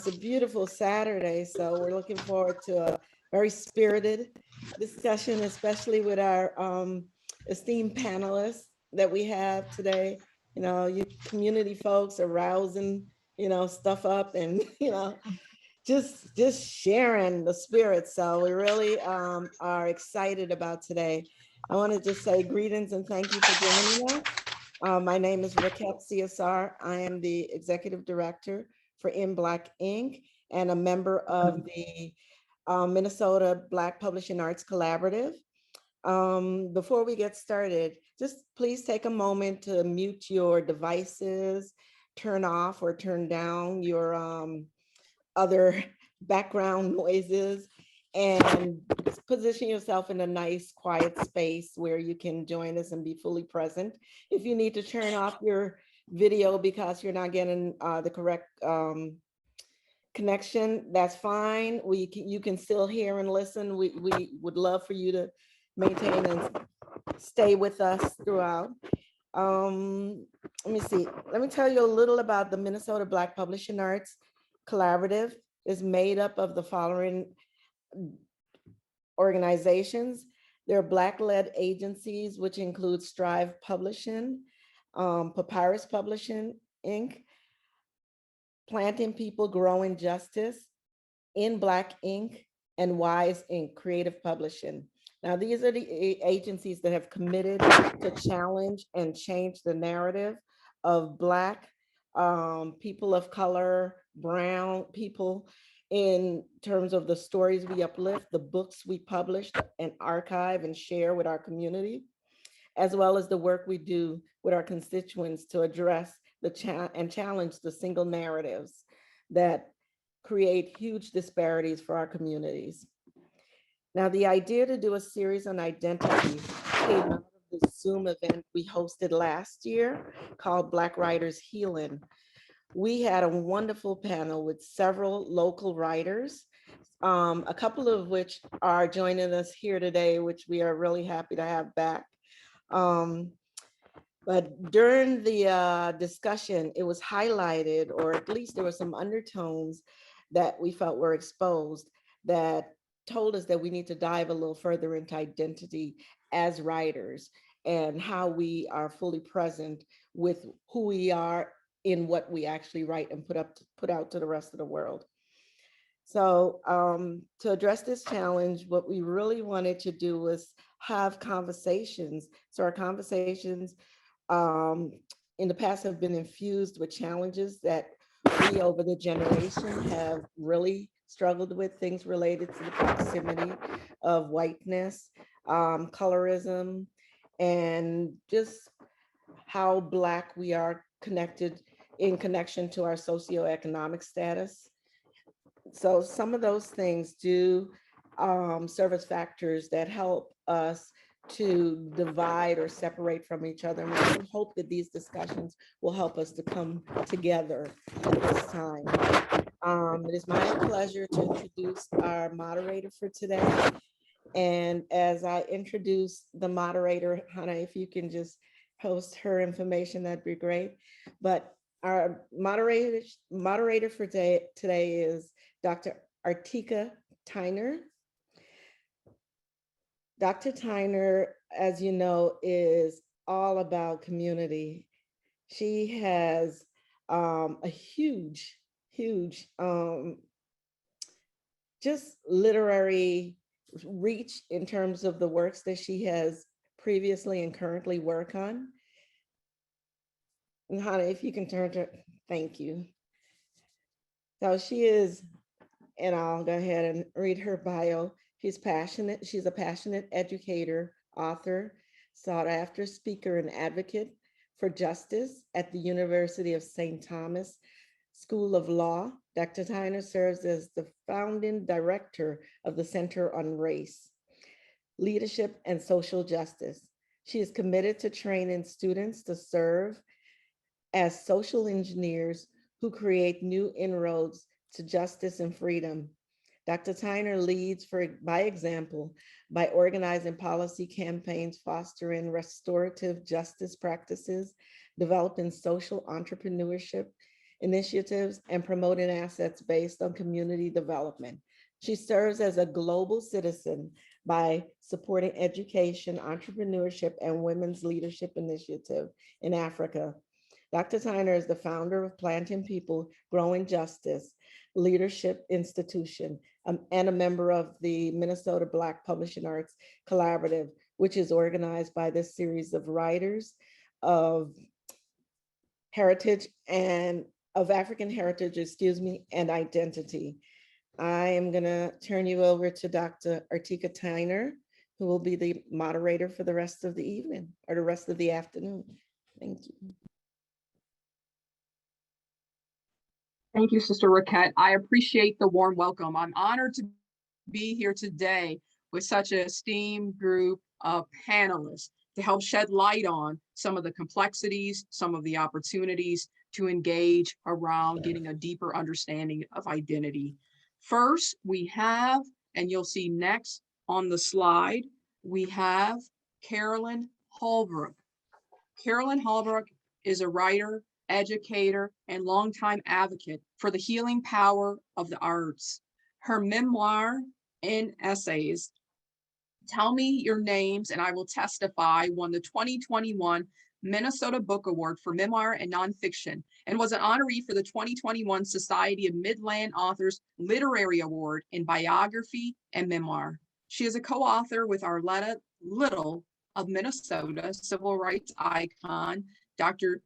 it's a beautiful Saturday, so we're looking forward to a very spirited discussion, especially with our esteemed panelists that we have today. You know, you community folks are rousing, stuff up and, just sharing the spirit. So we really are excited about today. I want to just say greetings and thank you for joining us. My name is Raquette CSR. I am the executive director for In Black Inc. and a member of the Minnesota Black Publishing Arts Collaborative. Before we get started, just please take a moment to mute your devices, turn off or turn down your other background noises, and position yourself in a nice quiet space where you can join us and be fully present. If you need to turn off your video because you're not getting the correct connection, that's fine. You can still hear and listen. We would love for you to maintain and stay with us throughout. Let me see. Let me tell you a little about the Minnesota Black Publishing Arts Collaborative. Is made up of the following organizations. There are Black-led agencies, which include Strive Publishing, Papyrus Publishing, Inc., Planting People, Growing Justice, In Black Inc., and Wise Inc., Creative Publishing. Now, these are the agencies that have committed to challenge and change the narrative of Black, people of color, brown people, in terms of the stories we uplift, the books we publish and archive and share with our community, as well as the work we do with our constituents to address and challenge the single narratives that create huge disparities for our communities. Now, the idea to do a series on identity came out of the Zoom event we hosted last year called Black Writers Healing. We had a wonderful panel with several local writers, a couple of which are joining us here today, which we are really happy to have back. But during the discussion, it was highlighted, or at least there were some undertones that we felt were exposed that told us that we need to dive a little further into identity as writers and how we are fully present with who we are in what we actually write and put out to the rest of the world. So to address this challenge, what we really wanted to do was have conversations. So our conversations in the past have been infused with challenges that we over the generation have really struggled with, things related to the proximity of whiteness, colorism, and just how Black we are connected in connection to our socioeconomic status. So some of those things do serve as factors that help us to divide or separate from each other. And we hope that these discussions will help us to come together at this time. It is my pleasure to introduce our moderator for today. And as I introduce the moderator, Hannah, if you can just post her information, that'd be great. But our moderator for today is Dr. Artika Tyner. Dr. Tyner, as you know, is all about community. She has a huge just literary reach in terms of the works that she has previously and currently work on. And Hannah, if you can turn to, thank you. So she is, and I'll go ahead and read her bio. She's passionate. She's a passionate educator, author, sought after speaker and advocate for justice at the University of St. Thomas School of Law. Dr. Tyner serves as the founding director of the Center on Race, Leadership, and Social Justice. She is committed to training students to serve as social engineers who create new inroads to justice and freedom. Dr. Tyner leads by example by organizing policy campaigns, fostering restorative justice practices, developing social entrepreneurship, initiatives and promoting assets based on community development. She serves as a global citizen by supporting education, entrepreneurship, and women's leadership initiative in Africa. Dr. Tyner is the founder of Planting People, Growing Justice Leadership Institution, and a member of the Minnesota Black Publishing Arts Collaborative, which is organized by this series of writers of heritage and of African heritage, and identity. I am going to turn you over to Dr. Artika Tyner, who will be the moderator for the rest of the evening or the rest of the afternoon. Thank you. Thank you, Sister Raquette. I appreciate the warm welcome. I'm honored to be here today with such an esteemed group of panelists to help shed light on some of the complexities, some of the opportunities to engage around getting a deeper understanding of identity. First, we have, and you'll see next on the slide, we have Carolyn Holbrook. Carolyn Holbrook is a writer, educator, and longtime advocate for the healing power of the arts. Her memoir and essays, Tell Me Your Names and I Will Testify, won the 2021 Minnesota Book Award for Memoir and Nonfiction and was an honoree for the 2021 Society of Midland Authors Literary Award in Biography and Memoir. She is a co-author with Arletta Little of Minnesota, civil rights icon, Dr.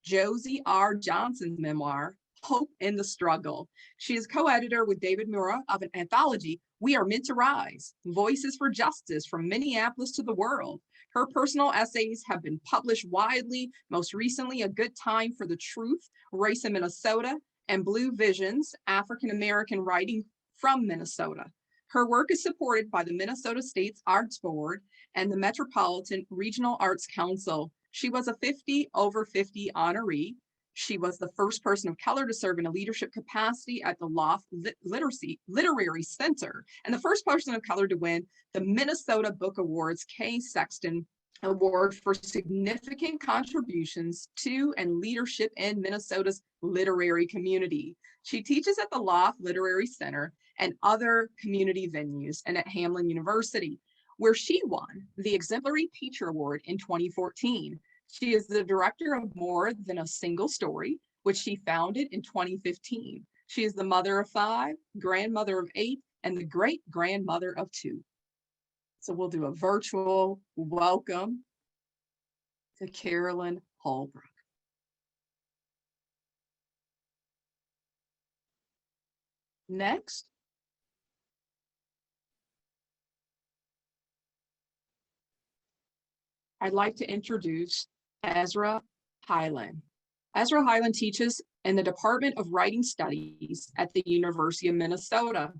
Josie R. Johnson's memoir, Hope in the Struggle. She is co-editor with David Mura of an anthology, We Are Meant to Rise, Voices for Justice from Minneapolis to the World. Her personal essays have been published widely, most recently A Good Time for the Truth, Race in Minnesota, and Blue Visions, African-American Writing from Minnesota. Her work is supported by the Minnesota State's Arts Board and the Metropolitan Regional Arts Council. She was a 50 over 50 honoree. She was the first person of color to serve in a leadership capacity at the Loft Literary Center, and the first person of color to win the Minnesota Book Awards K. Sexton Award for significant contributions to and leadership in Minnesota's literary community. She teaches at the Loft Literary Center and other community venues and at Hamline University, where she won the Exemplary Teacher Award in 2014. She is the director of More Than a Single Story, which she founded in 2015. She is the mother of 5, grandmother of 8, and the great-grandmother of 2. So we'll do a virtual welcome to Carolyn Holbrook. Next, I'd like to introduce Ezra Hyland. Ezra Hyland teaches in the Department of Writing Studies at the University of Minnesota.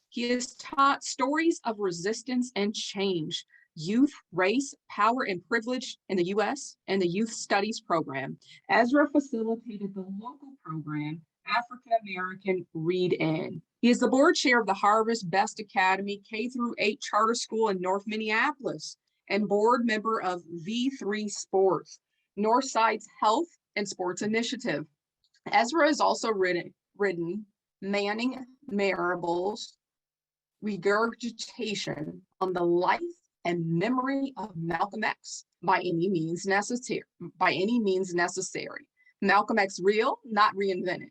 He has taught stories of resistance and change, youth, race, power, and privilege in the U.S. and the Youth Studies program. Ezra facilitated the local program, African American Read In. He is the board chair of the Harvest Best Academy K-8 charter school in North Minneapolis and board member of V3 Sports, Northside's Health and Sports Initiative. Ezra has also written Manning Marable's Regurgitation on the Life and Memory of Malcolm X by any means necessary. Malcolm X real, not reinvented.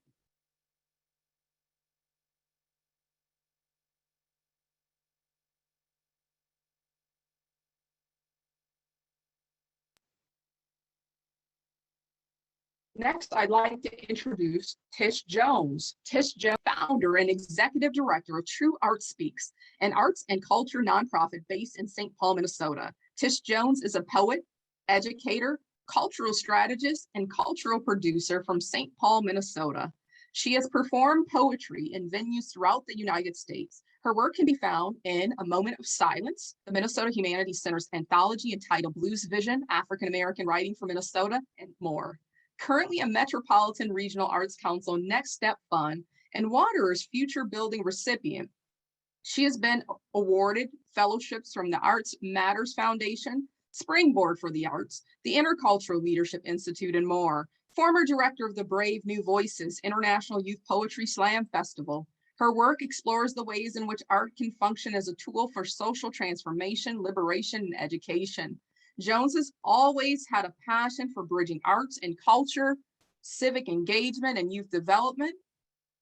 Next, I'd like to introduce Tish Jones. Tish Jones, founder and executive director of True Art Speaks, an arts and culture nonprofit based in St. Paul, Minnesota. Tish Jones is a poet, educator, cultural strategist, and cultural producer from St. Paul, Minnesota. She has performed poetry in venues throughout the United States. Her work can be found in A Moment of Silence, the Minnesota Humanities Center's anthology entitled Blues Vision, African American Writing for Minnesota, and more. Currently a Metropolitan Regional Arts Council Next Step Fund and Waterer's Future Building recipient. She has been awarded fellowships from the Arts Matters Foundation, Springboard for the Arts, the Intercultural Leadership Institute, and more. Former director of the Brave New Voices International Youth Poetry Slam Festival, her work explores the ways in which art can function as a tool for social transformation, liberation, and education. Jones has always had a passion for bridging arts and culture, civic engagement, and youth development.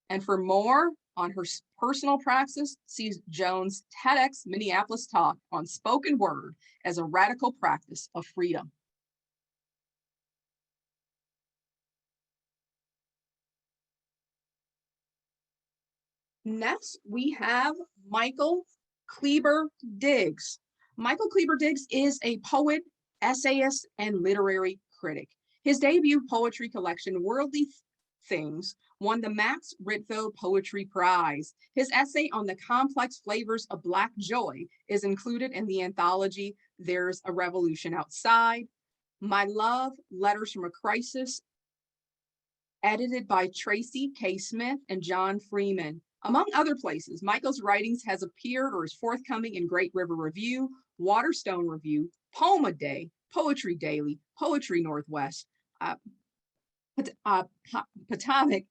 And for more on her personal praxis, see Jones' TEDx Minneapolis talk on spoken word as a radical practice of freedom. Next, we have Michael Clieber Diggs. Michael Clieber Diggs is a poet, essayist, and literary critic. His debut poetry collection, Worldly Things, won the Max Ritville Poetry Prize. His essay on the complex flavors of Black joy is included in the anthology There's a Revolution Outside. My Love, Letters from a Crisis, edited by Tracy K. Smith and John Freeman. Among other places, Michael's writings has appeared or is forthcoming in Great River Review, Waterstone Review, Poem a Day, Poetry Daily, Poetry Northwest, Potomac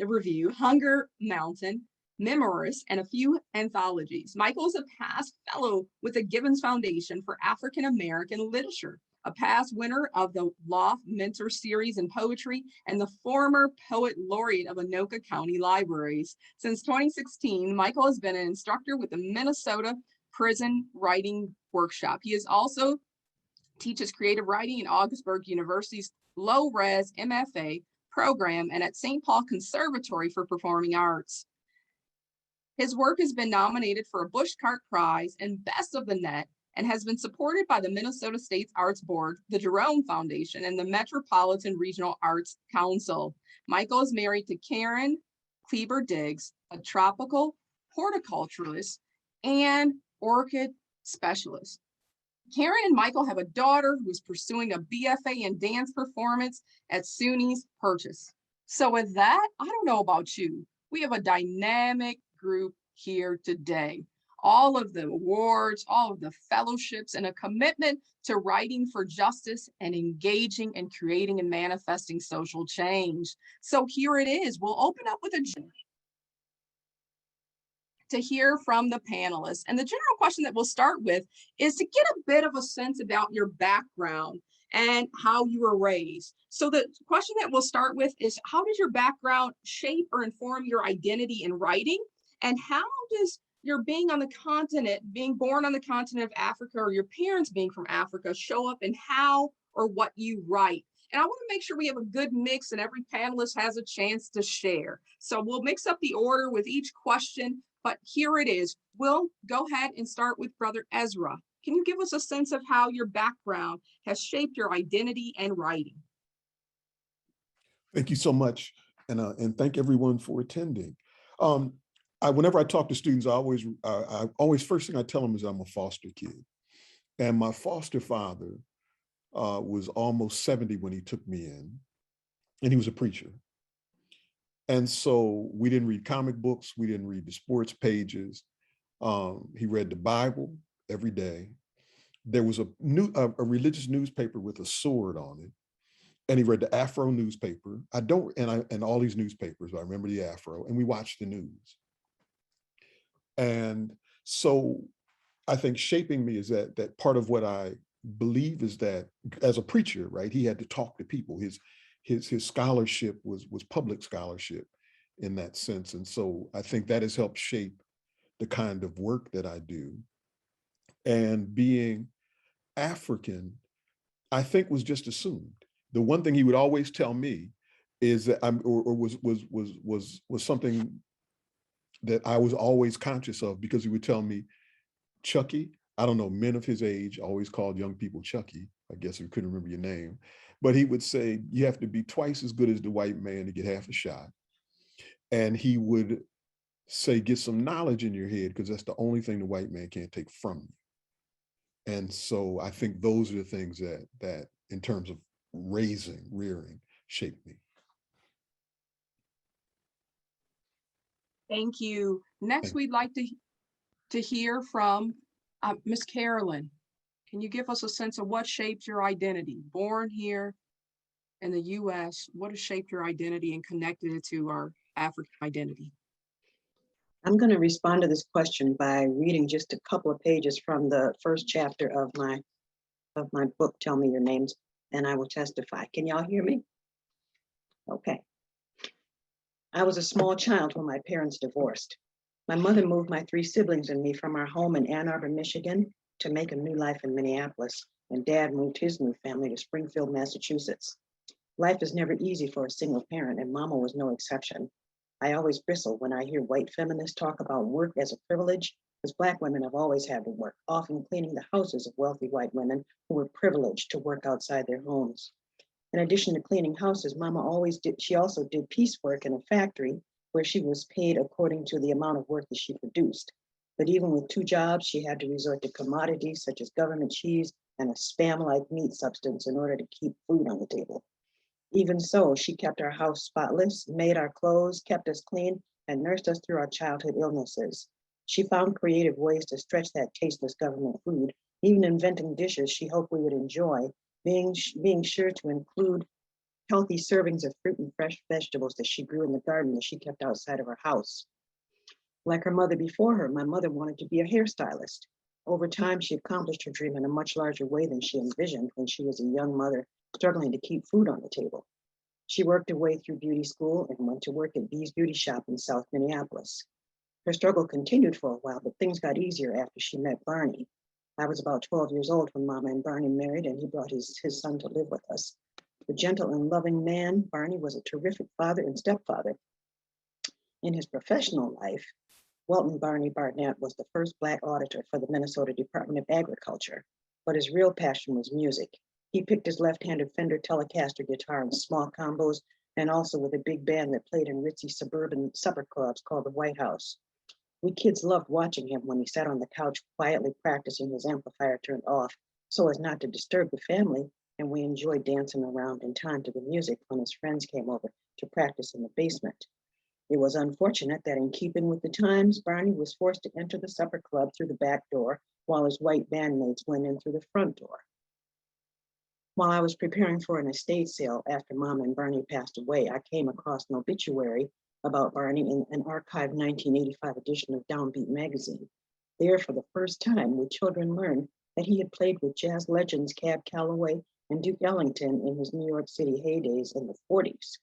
Review, Hunger Mountain, Memoirs, and a few anthologies. Michael is a past fellow with the Gibbons Foundation for African American Literature, a past winner of the Loft Mentor Series in Poetry, and the former Poet Laureate of Anoka County Libraries. Since 2016, Michael has been an instructor with the Minnesota Prison Writing Workshop. He is also teaches creative writing in Augsburg University's low-res MFA program and at St. Paul Conservatory for Performing Arts. His work has been nominated for a Bushcart Prize and Best of the Net and has been supported by the Minnesota State Arts Board, the Jerome Foundation, and the Metropolitan Regional Arts Council. Michael is married to Karen Clieber Diggs, a tropical horticulturalist and orchid specialist. Karen and Michael have a daughter who is pursuing a BFA in dance performance at SUNY's Purchase. So with that, I don't know about you, we have a dynamic group here today. All of the awards, all of the fellowships, and a commitment to writing for justice and engaging and creating and manifesting social change. So here it is. We'll open up with a to hear from the panelists. And the general question that we'll start with is to get a bit of a sense about your background and how you were raised. So the question that we'll start with is, how does your background shape or inform your identity in writing? And how does your being on the continent, being born on the continent of Africa, or your parents being from Africa, show up in how or what you write? And I want to make sure we have a good mix and every panelist has a chance to share. So we'll mix up the order with each question, but here it is. We'll go ahead and start with Brother Ezra. Can you give us a sense of how your background has shaped your identity and writing? Thank you so much. And thank everyone for attending. Whenever I talk to students, I always first thing I tell them is I'm a foster kid. And my foster father was almost 70 when he took me in, and he was a preacher. And so we didn't read comic books. We didn't read the sports pages. He read the Bible every day. There was a religious newspaper with a sword on it. And he read the Afro newspaper. And all these newspapers, I remember the Afro, and we watched the news. And so I think shaping me is that part of what I believe is that as a preacher, right, he had to talk to people. His scholarship was public scholarship in that sense. And so I think that has helped shape the kind of work that I do. And being African, I think was just assumed. The one thing he would always tell me is that was something that I was always conscious of, because he would tell me, Chucky, I don't know, men of his age always called young people Chucky. I guess we couldn't remember your name, but he would say, you have to be twice as good as the white man to get half a shot. And he would say, get some knowledge in your head, because that's the only thing the white man can't take from you. And so I think those are the things that in terms of rearing, shaped me. Thank you. Next, we'd like to hear from Miss Carolyn. Can you give us a sense of what shapes your identity? Born here in the US, what has shaped your identity and connected it to our African identity? I'm going to respond to this question by reading just a couple of pages from the first chapter of my book, Tell Me Your Names, and I Will Testify. Can y'all hear me? Okay. I was a small child when my parents divorced. My mother moved my three siblings and me from our home in Ann Arbor, Michigan, to make a new life in Minneapolis, and Dad moved his new family to Springfield, Massachusetts. Life is never easy for a single parent, and Mama was no exception. I always bristle when I hear white feminists talk about work as a privilege, because Black women have always had to work, often cleaning the houses of wealthy white women who were privileged to work outside their homes. In addition to cleaning houses, she also did piecework in a factory where she was paid according to the amount of work that she produced. But even with two jobs, she had to resort to commodities such as government cheese and a spam-like meat substance in order to keep food on the table. Even so, she kept our house spotless, made our clothes, kept us clean, and nursed us through our childhood illnesses. She found creative ways to stretch that tasteless government food, even inventing dishes she hoped we would enjoy, being sure to include healthy servings of fruit and fresh vegetables that she grew in the garden that she kept outside of her house. Like her mother before her, my mother wanted to be a hairstylist. Over time, she accomplished her dream in a much larger way than she envisioned when she was a young mother struggling to keep food on the table. She worked her way through beauty school and went to work at Bee's Beauty Shop in South Minneapolis. Her struggle continued for a while, but things got easier after she met Barney. I was about 12 years old when Mama and Barney married, and he brought his son to live with us. The gentle and loving man, Barney was a terrific father and stepfather. In his professional life, Welton Barney Barnett was the first Black auditor for the Minnesota Department of Agriculture, but his real passion was music. He picked his left-handed Fender Telecaster guitar in small combos and also with a big band that played in ritzy suburban supper clubs called the White House. We kids loved watching him when he sat on the couch quietly practicing his amplifier turned off so as not to disturb the family, and we enjoyed dancing around in time to the music when his friends came over to practice in the basement. It was unfortunate that in keeping with the times, Barney was forced to enter the supper club through the back door while his white bandmates went in through the front door. While I was preparing for an estate sale after Mom and Barney passed away, I came across an obituary about Barney in an archived 1985 edition of Downbeat magazine. There, for the first time, we children learned that he had played with jazz legends Cab Calloway and Duke Ellington in his New York City heydays in the 40s.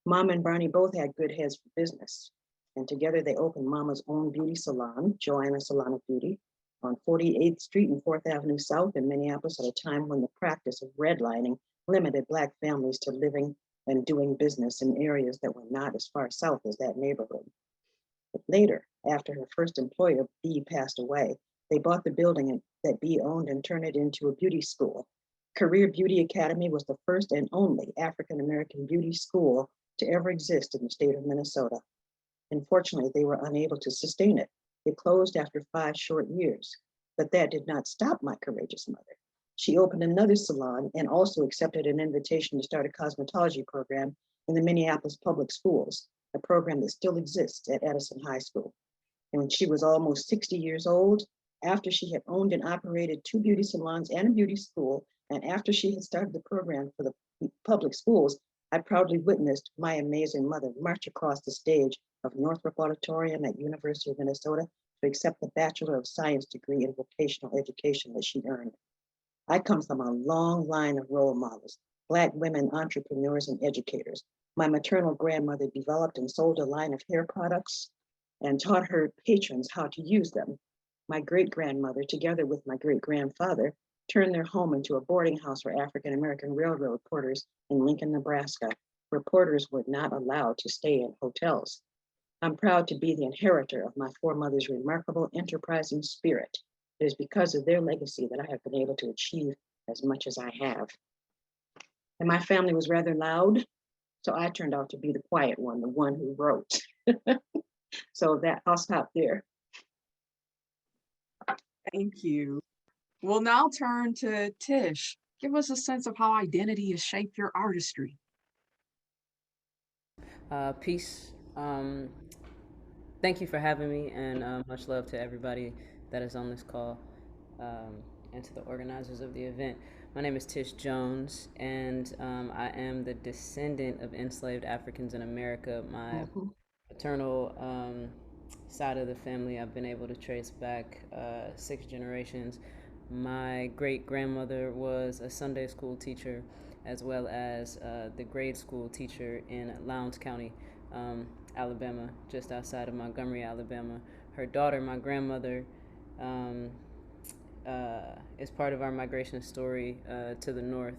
Mom and Barney both had good heads for business, and together they opened Mama's own beauty salon, Joanna Salon of Beauty, on 48th Street and 4th Avenue South in Minneapolis at a time when the practice of redlining limited Black families to living and doing business in areas that were not as far south as that neighborhood. But later, after her first employer, Bee, passed away, they bought the building that Bee owned and turned it into a beauty school. Career Beauty Academy was the first and only African-American beauty school to ever exist in the state of Minnesota. Unfortunately, they were unable to sustain it. It closed after 5 short years, but that did not stop my courageous mother. She opened another salon and also accepted an invitation to start a cosmetology program in the Minneapolis Public Schools, a program that still exists at Edison High School. And when she was almost 60 years old, after she had owned and operated 2 beauty salons and a beauty school, and after she had started the program for the public schools, I proudly witnessed my amazing mother march across the stage of Northrop Auditorium at University of Minnesota to accept the Bachelor of Science degree in vocational education that she earned. I come from a long line of role models, Black women entrepreneurs and educators. My maternal grandmother developed and sold a line of hair products and taught her patrons how to use them. My great-grandmother, together with my great-grandfather, turned their home into a boarding house for African-American railroad porters in Lincoln, Nebraska, where porters were not allowed to stay in hotels. I'm proud to be the inheritor of my foremothers' remarkable enterprising spirit. It is because of their legacy that I have been able to achieve as much as I have. And my family was rather loud, so I turned out to be the quiet one, the one who wrote. So I'll stop there. Thank you. We'll now turn to Tish. Give us a sense of how identity has shaped your artistry. Peace. Thank you for having me, and much love to everybody that is on this call. and to the organizers of the event. My name is Tish Jones, and I am the descendant of enslaved Africans in America. My paternal side of the family, I've been able to trace back 6 generations. My great-grandmother was a Sunday school teacher, as well as the grade school teacher in Lowndes County, Alabama, just outside of Montgomery, Alabama. Her daughter, my grandmother, is part of our migration story to the north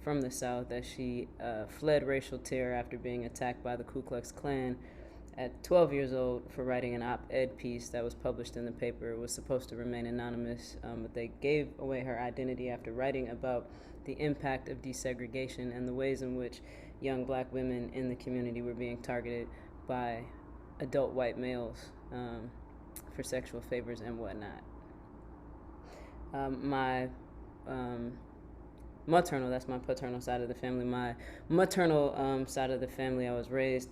from the south, as she fled racial terror after being attacked by the Ku Klux Klan at 12 years old for writing an op-ed piece that was published in the paper. It was supposed to remain anonymous, but they gave away her identity after writing about the impact of desegregation and the ways in which young black women in the community were being targeted by adult white males for sexual favors and whatnot. My maternal, that's my paternal side of the family. My maternal side of the family, I was raised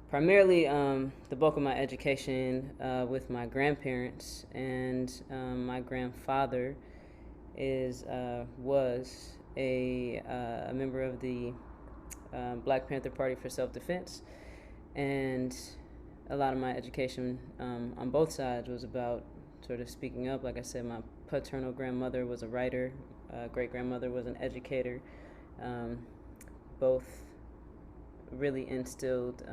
primarily the bulk of my education with my grandparents, and my grandfather was a member of the Black Panther Party for Self-Defense, and a lot of my education on both sides was about sort of speaking up. Like I said, my paternal grandmother was a writer, great-grandmother was an educator. Both really instilled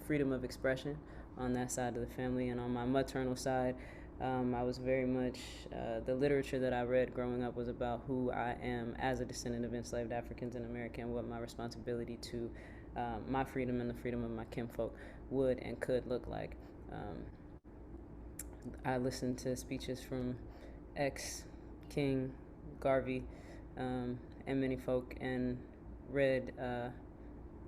freedom of expression on that side of the family. And on my maternal side, I was very much, the literature that I read growing up was about who I am as a descendant of enslaved Africans in America, and what my responsibility to my freedom and the freedom of my kinfolk would and could look like. I listened to speeches from ex-King Garvey and many folk, and read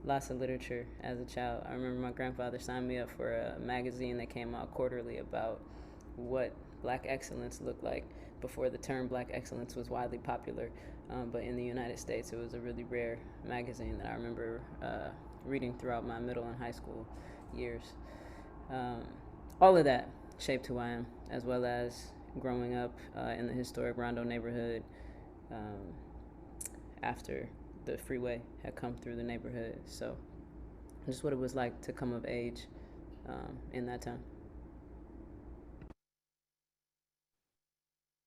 lots of literature as a child. I remember my grandfather signed me up for a magazine that came out quarterly about what Black excellence looked like before the term Black excellence was widely popular. But in the United States, it was a really rare magazine that I remember reading throughout my middle and high school years. All of that shaped who I am, as well as growing up in the historic Rondo neighborhood after the freeway had come through the neighborhood. So just what it was like to come of age in that time.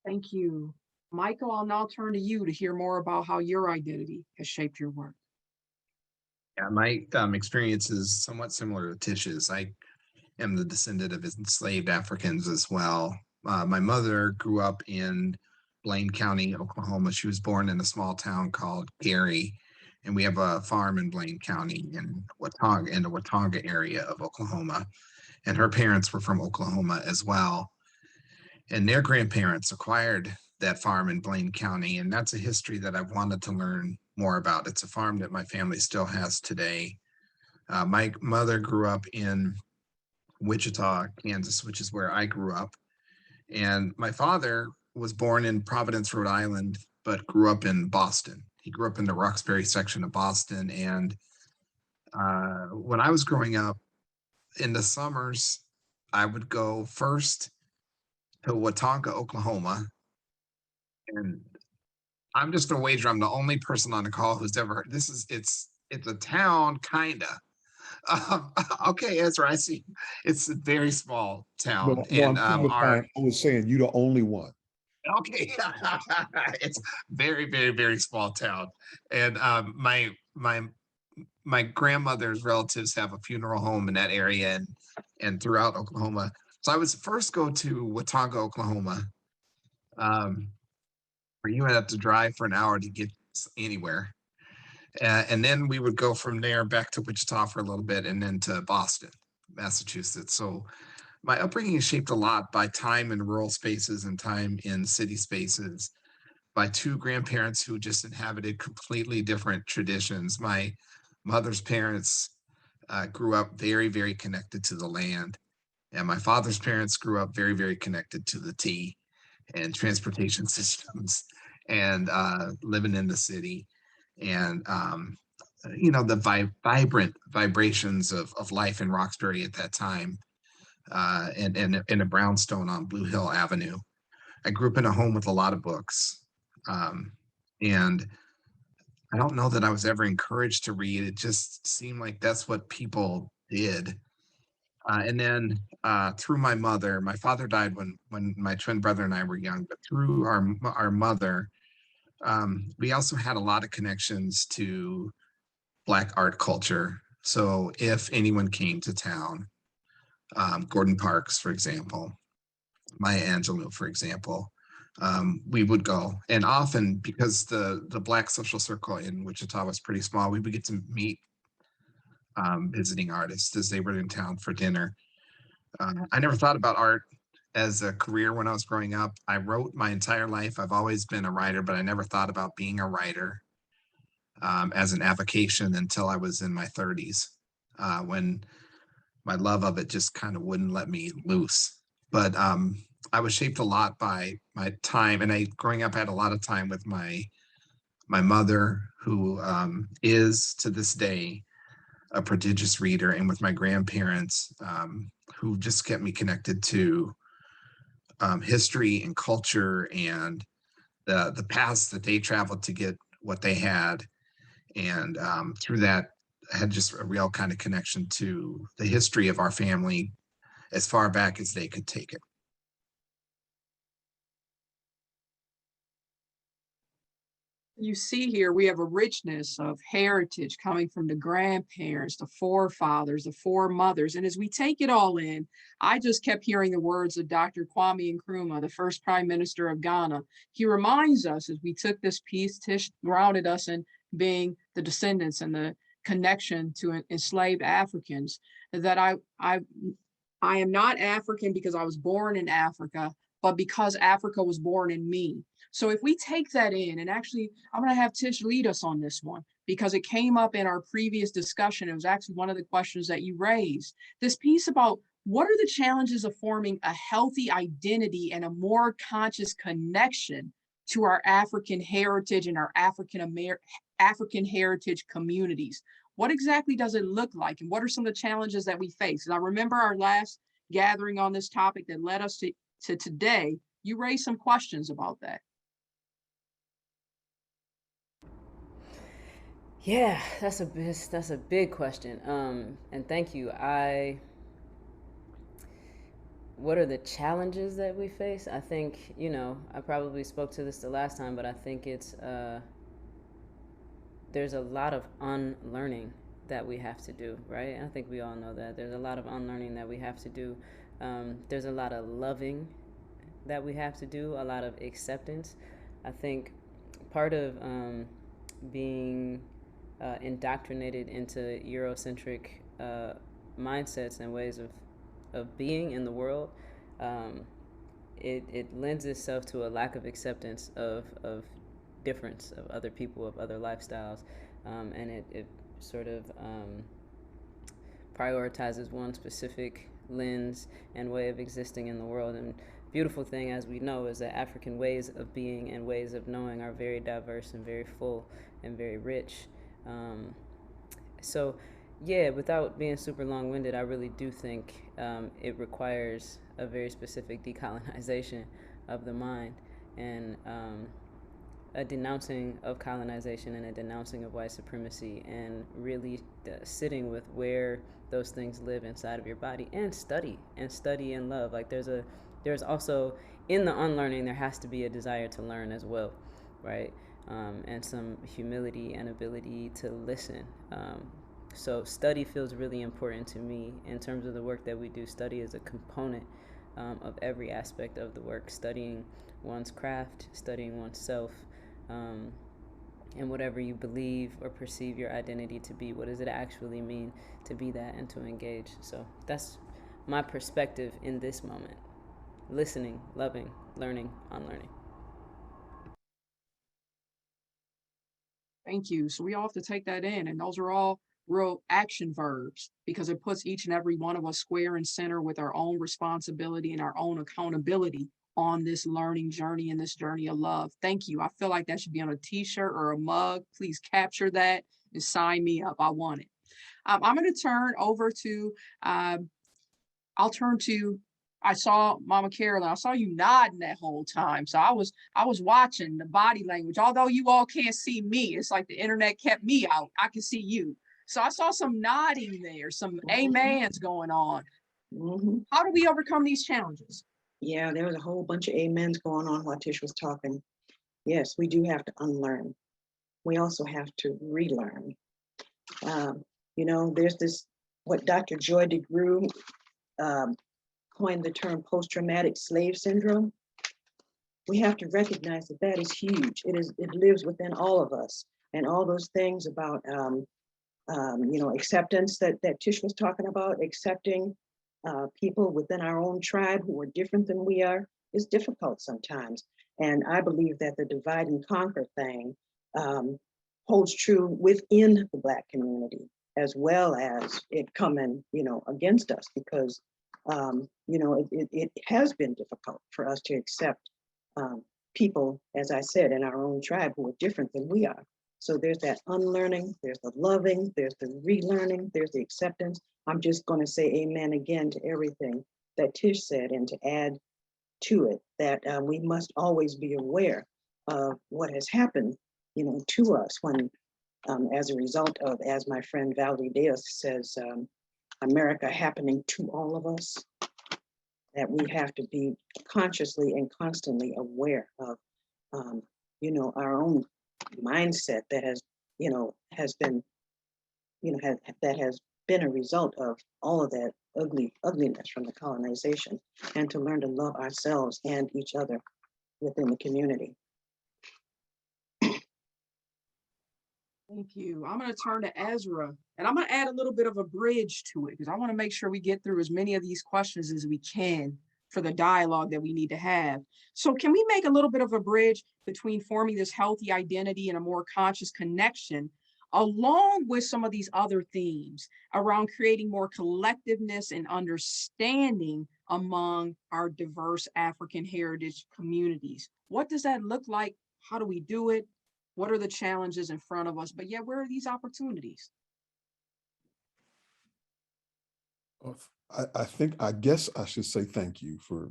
Thank you. Michael, I'll now turn to you to hear more about how your identity has shaped your work. Yeah, my experience is somewhat similar to Tish's. I am the descendant of enslaved Africans as well. My mother grew up in Blaine County, Oklahoma. She was born in a small town called Gary, and we have a farm in Blaine County in the Watauga area of Oklahoma. And her parents were from Oklahoma as well. And their grandparents acquired that farm in Blaine County, and that's a history that I've wanted to learn more about. It's a farm that my family still has today. My mother grew up in Wichita, Kansas, which is where I grew up. And my father was born in Providence, Rhode Island, but grew up in Boston. He grew up in the Roxbury section of Boston. And when I was growing up, in the summers, I would go first to Watauga, Oklahoma. And I'm just gonna wager I'm the only person on the call who's ever heard this. It's a town, kinda. Okay, Ezra, I see. It's a very small town. No, And I'm fine. I was saying you're the only one. okay, it's very, very, very small town. And my grandmother's relatives have a funeral home in that area and throughout Oklahoma. So I was first go to Watauga, Oklahoma, where you had to drive for an hour to get anywhere. And then we would go from there back to Wichita for a little bit, and then to Boston, Massachusetts. So my upbringing is shaped a lot by time in rural spaces and time in city spaces, by 2 grandparents who just inhabited completely different traditions. My mother's parents grew up very, very connected to the land. And my father's parents grew up very, very connected to the tea and transportation systems and living in the city. And, the vibrant vibrations of life in Roxbury at that time, and a brownstone on Blue Hill Avenue. I grew up in a home with a lot of books. And I don't know that I was ever encouraged to read. It just seemed like that's what people did. And then through my mother, my father died when my twin brother and I were young, but through our mother, we also had a lot of connections to Black art culture. So if anyone came to town, Gordon Parks, for example, Maya Angelou, for example, we would go. And often, because the Black social circle in Wichita was pretty small, we would get to meet visiting artists as they were in town for dinner. I never thought about art as a career when I was growing up. I wrote my entire life. I've always been a writer, but I never thought about being a writer as an avocation until I was in my 30s, when my love of it just kind of wouldn't let me loose. But I was shaped a lot by my time, and growing up, I had a lot of time with my mother, who is to this day a prodigious reader, and with my grandparents, who just kept me connected to history and culture and the paths that they traveled to get what they had. And through that, I had just a real kind of connection to the history of our family as far back as they could take it. You see here, we have a richness of heritage coming from the grandparents, the forefathers, the foremothers. And as we take it all in, I just kept hearing the words of Dr. Kwame Nkrumah, the first prime minister of Ghana. He reminds us, as we took this piece, Tish grounded us in being the descendants and the connection to enslaved Africans, that I am not African because I was born in Africa, but because Africa was born in me. So if we take that in, and actually, I'm going to have Tish lead us on this one because it came up in our previous discussion. It was actually one of the questions that you raised. This piece about what are the challenges of forming a healthy identity and a more conscious connection to our African heritage and our African heritage communities. What exactly does it look like, and what are some of the challenges that we face? And I remember our last gathering on this topic that led us to today, you raised some questions about that. Yeah, that's a big question. And thank you. What are the challenges that we face? I think, I probably spoke to this the last time, but I think it's there's a lot of unlearning that we have to do, right? I think we all know that there's a lot of unlearning that we have to do. There's a lot of loving that we have to do, a lot of acceptance. I think part of being indoctrinated into Eurocentric mindsets and ways of being in the world, it lends itself to a lack of acceptance of difference, of other people, of other lifestyles, and it sort of prioritizes one specific lens and way of existing in the world. And beautiful thing, as we know, is that African ways of being and ways of knowing are very diverse and very full and very rich. So yeah, without being super long-winded, I really do think it requires a very specific decolonization of the mind, and a denouncing of colonization and a denouncing of white supremacy, and really sitting with where those things live inside of your body, and study and love. Like there's also, in the unlearning, there has to be a desire to learn as well, right? And some humility and ability to listen. So study feels really important to me in terms of the work that we do. Study is a component of every aspect of the work. Studying one's craft, studying oneself, and whatever you believe or perceive your identity to be. What does it actually mean to be that and to engage? So that's my perspective in this moment. Listening, loving, learning, unlearning. Thank you. So we all have to take that in, and those are all real action verbs, because it puts each and every one of us square and center with our own responsibility and our own accountability on this learning journey and this journey of love. Thank you. I feel like that should be on a t-shirt or a mug. Please capture that and sign me up. I want it. I'm going to turn over to, I'll turn to I saw Mama Carolyn, I saw you nodding that whole time. So I was watching the body language. Although you all can't see me, it's like the internet kept me out. I can see you. So I saw some nodding there, some amens going on. Mhm. How do we overcome these challenges? Yeah, there was a whole bunch of amens going on while Tish was talking. Yes, we do have to unlearn. We also have to relearn. You know, there's this, what Dr. Joy DeGruy coined the term post-traumatic slave syndrome. We have to recognize that that is huge. It lives within all of us, and all those things about you know, acceptance that Tish was talking about, accepting people within our own tribe who are different than we are, is difficult sometimes. And I believe that the divide and conquer thing holds true within the Black community, as well as it coming, you know, against us, because you know, it has been difficult for us to accept people, as I said, in our own tribe who are different than we are. So there's that unlearning, there's the loving, there's the relearning, there's the acceptance. I'm just going to say amen again to everything that Tish said, and to add to it that we must always be aware of what has happened, you know, to us when, as a result of, as my friend Valerie Deus says, America happening to all of us, that we have to be consciously and constantly aware of, you know, our own mindset that has, you know, has been, you know, that has been a result of all of that ugliness from the colonization, and to learn to love ourselves and each other within the community. Thank you. I'm going to turn to Ezra, and I'm going to add a little bit of a bridge to it, because I want to make sure we get through as many of these questions as we can for the dialogue that we need to have. So can we make a little bit of a bridge between forming this healthy identity and a more conscious connection, along with some of these other themes around creating more collectiveness and understanding among our diverse African heritage communities? What does that look like? How do we do it? What are the challenges in front of us? But yeah, where are these opportunities? I guess I should say thank you for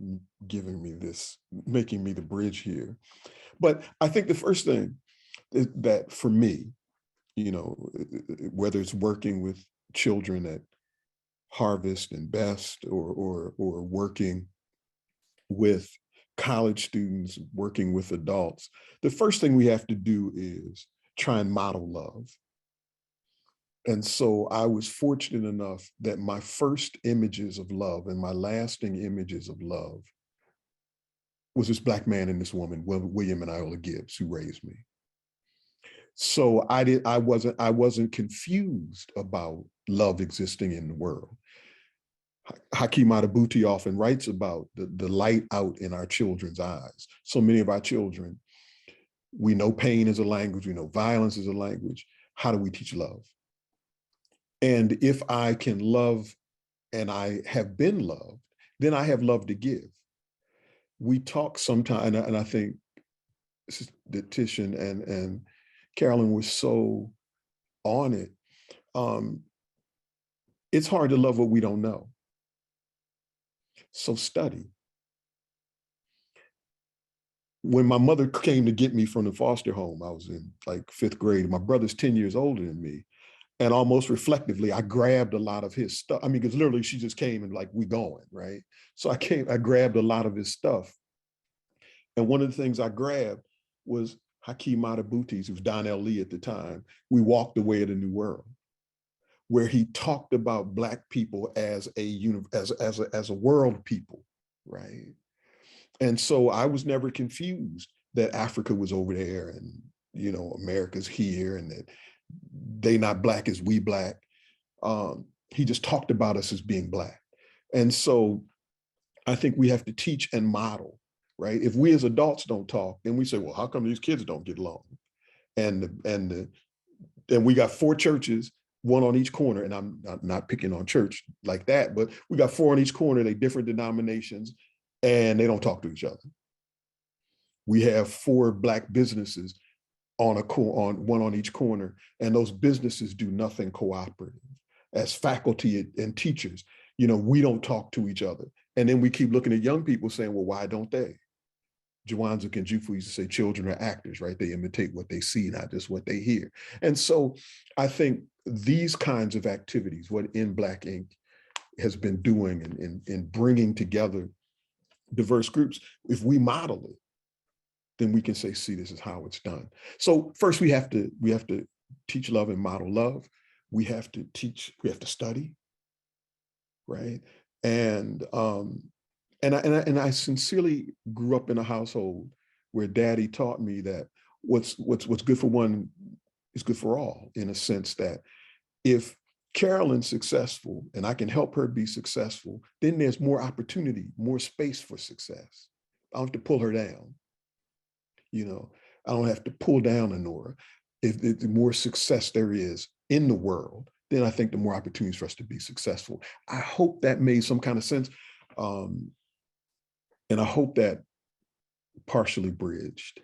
giving me this, making me the bridge here. But I think the first thing is that for me, you know, whether it's working with children at Harvest and Best, or working with college students, working with adults, the first thing we have to do is try and model love. And so I was fortunate enough that my first images of love and my lasting images of love was this Black man and this woman, William and Iola Gibbs, who raised me. So I wasn't confused about love existing in the world. Hakeem Adabuti often writes about the light out in our children's eyes. So many of our children, we know pain is a language, we know violence is a language. How do we teach love? And if I can love, and I have been loved, then I have love to give. We talk sometimes, and I think that Tish and Carolyn was so on it. It's hard to love what we don't know. So study. When my mother came to get me from the foster home, I was in like 5th grade. My brother's 10 years older than me. And almost reflectively, I grabbed a lot of his stuff. I mean, because literally she just came and like, we going, right? So I grabbed a lot of his stuff. And one of the things I grabbed was Hakeem Adabuti's, who was Donnell Lee at the time, We Walked the Way of the New World, where he talked about Black people as a world people, right? And so I was never confused that Africa was over there and, you know, America's here, and that they not Black as we Black. He just talked about us as being Black. And so I think we have to teach and model, right? If we as adults don't talk, then we say, well, how come these kids don't get along? And we got 4 churches, one on each corner, and I'm not picking on church like that, but we got 4 on each corner, they different denominations, and they don't talk to each other. We have 4 Black businesses on one on each corner, and those businesses do nothing cooperative. As faculty and teachers, you know, we don't talk to each other. And then we keep looking at young people saying, well, why don't they? Jawanza Kenjufu used to say children are actors, right? They imitate what they see, not just what they hear. And so I think these kinds of activities, what In Black Ink has been doing in bringing together diverse groups, if we model it, then we can say, see, this is how it's done. So first we have to teach love and model love. We have to study, right? And I sincerely grew up in a household where daddy taught me that what's good for one is good for all, in a sense that if Carolyn's successful and I can help her be successful, then there's more opportunity, more space for success. I don't have to pull her down. You know, I don't have to pull down Honora. If the more success there is in the world, then I think the more opportunities for us to be successful. I hope that made some kind of sense. And I hope that partially bridged.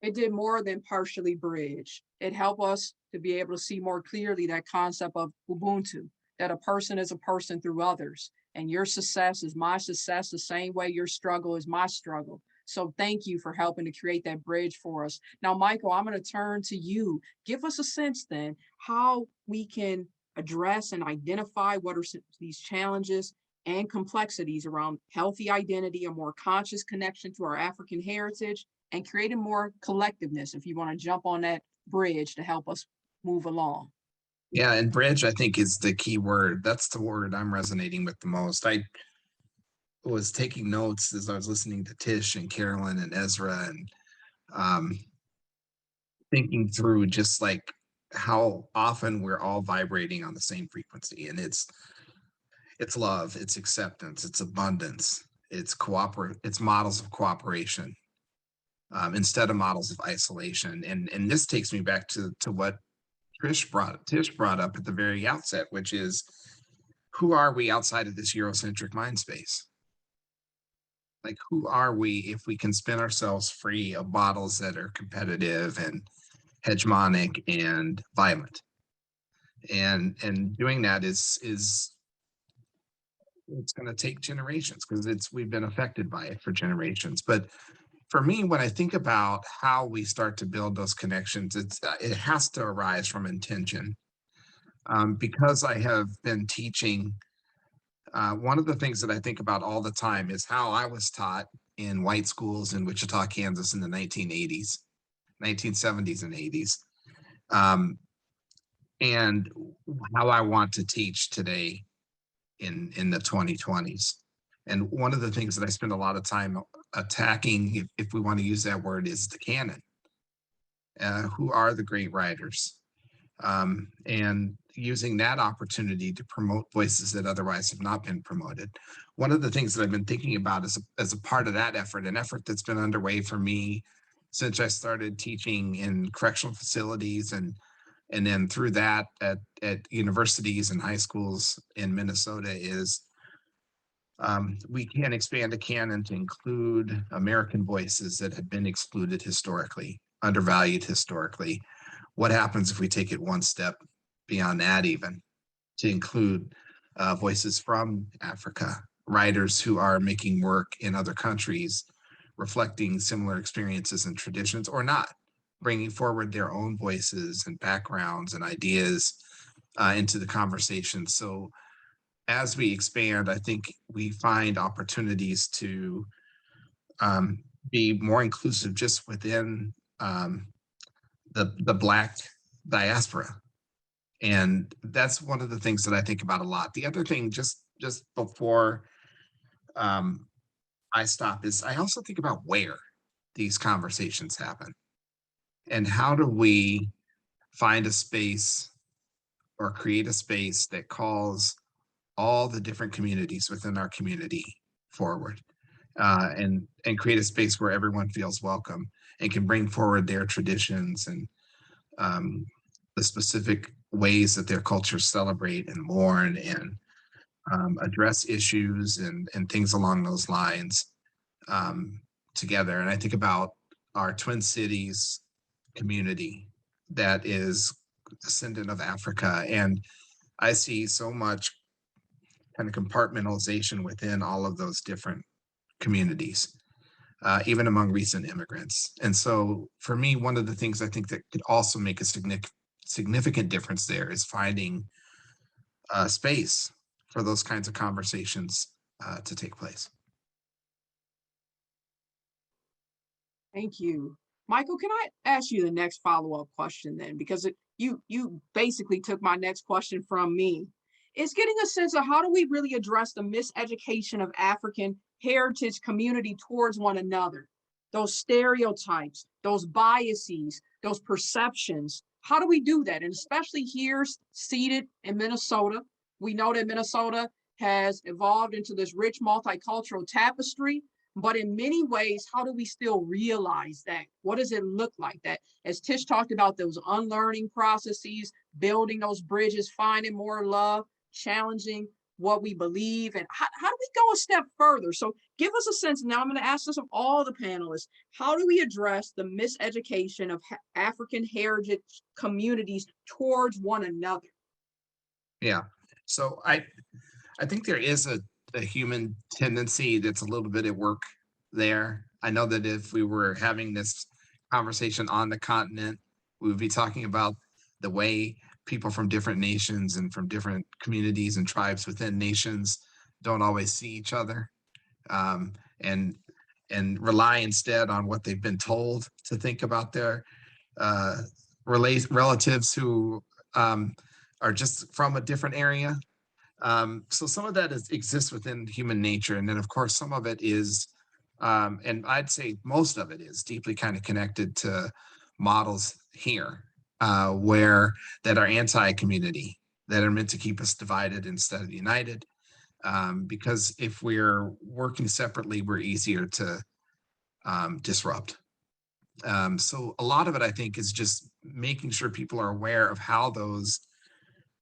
It did more than partially bridge. It helped us to be able to see more clearly that concept of Ubuntu, that a person is a person through others, and your success is my success the same way your struggle is my struggle. So thank you for helping to create that bridge for us. Now, Michael, I'm going to turn to you. Give us a sense then how we can address and identify what are these challenges and complexities around healthy identity, a more conscious connection to our African heritage, and creating more collectiveness, if you want to jump on that bridge to help us move along. Yeah, and bridge, I think, is the key word. That's the word I'm resonating with the most. I was taking notes as I was listening to Tish and Carolyn and Ezra, and thinking through just like how often we're all vibrating on the same frequency. And it's love, it's acceptance, it's abundance, it's models of cooperation, instead of models of isolation. And this takes me back to what Tish brought up at the very outset, which is, who are we outside of this Eurocentric mind space? Like, who are we if we can spin ourselves free of models that are competitive and hegemonic and violent? And doing that is it's going to take generations, because we've been affected by it for generations. But for me, when I think about how we start to build those connections, it has to arise from intention. Because I have been teaching, one of the things that I think about all the time is how I was taught in white schools in Wichita, Kansas in the 1970s and 80s, and how I want to teach today in the 2020s. And one of the things that I spend a lot of time attacking, if we want to use that word, is the canon. Who are the great writers? And using that opportunity to promote voices that otherwise have not been promoted. One of the things that I've been thinking about as a part of that effort, an effort that's been underway for me since I started teaching in correctional facilities, and then through that at universities and high schools in Minnesota, is we can expand a canon to include American voices that have been excluded historically, undervalued historically. What happens if we take it one step beyond that, even to include voices from Africa, writers who are making work in other countries, reflecting similar experiences and traditions, or not, bringing forward their own voices and backgrounds and ideas into the conversation. So as we expand, I think we find opportunities to be more inclusive just within the Black diaspora. And that's one of the things that I think about a lot. The other thing, just before I stop, is I also think about where these conversations happen, and how do we find a space or create a space that calls all the different communities within our community forward, and create a space where everyone feels welcome and can bring forward their traditions and the specific ways that their cultures celebrate and mourn and address issues and things along those lines together. And I think about our Twin Cities community that is descendant of Africa, and I see so much kind of compartmentalization within all of those different communities, even among recent immigrants. And so for me, one of the things I think that could also make a significant difference there is finding space for those kinds of conversations to take place. Thank you. Michael, can I ask you the next follow-up question then? Because you basically took my next question from me. It's getting a sense of how do we really address the miseducation of African heritage community towards one another? Those stereotypes, those biases, those perceptions. How do we do that? And especially here, seated in Minnesota, we know that Minnesota has evolved into this rich multicultural tapestry. But in many ways, how do we still realize that? What does it look like that? As Tish talked about those unlearning processes, building those bridges, finding more love, challenging what we believe, and how do we go a step further? So give us a sense. Now I'm going to ask this of all the panelists. How do we address the miseducation of African heritage communities towards one another? Yeah, so I think there is a human tendency that's a little bit at work there. I know that if we were having this conversation on the continent, we would be talking about the way people from different nations and from different communities and tribes within nations don't always see each other, and rely instead on what they've been told to think about their relatives who are just from a different area. So some of that exists within human nature. And then of course, some of it is, and I'd say most of it is deeply kind of connected to models here, where that are anti-community, that are meant to keep us divided instead of united. Because if we're working separately, we're easier to disrupt. So a lot of it, I think, is just making sure people are aware of how those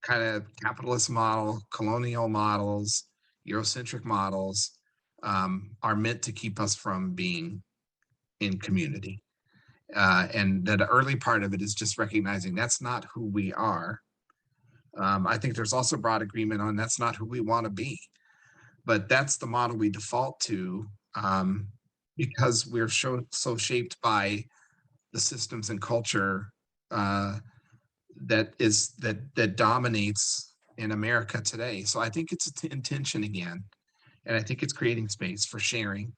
kind of capitalist model, colonial models, Eurocentric models are meant to keep us from being in community. And that the early part of it is just recognizing that's not who we are. I think there's also broad agreement on that's not who we want to be, but that's the model we default to because we're so shaped by the systems and culture that dominates in America today. So I think it's intention again, and I think it's creating space for sharing,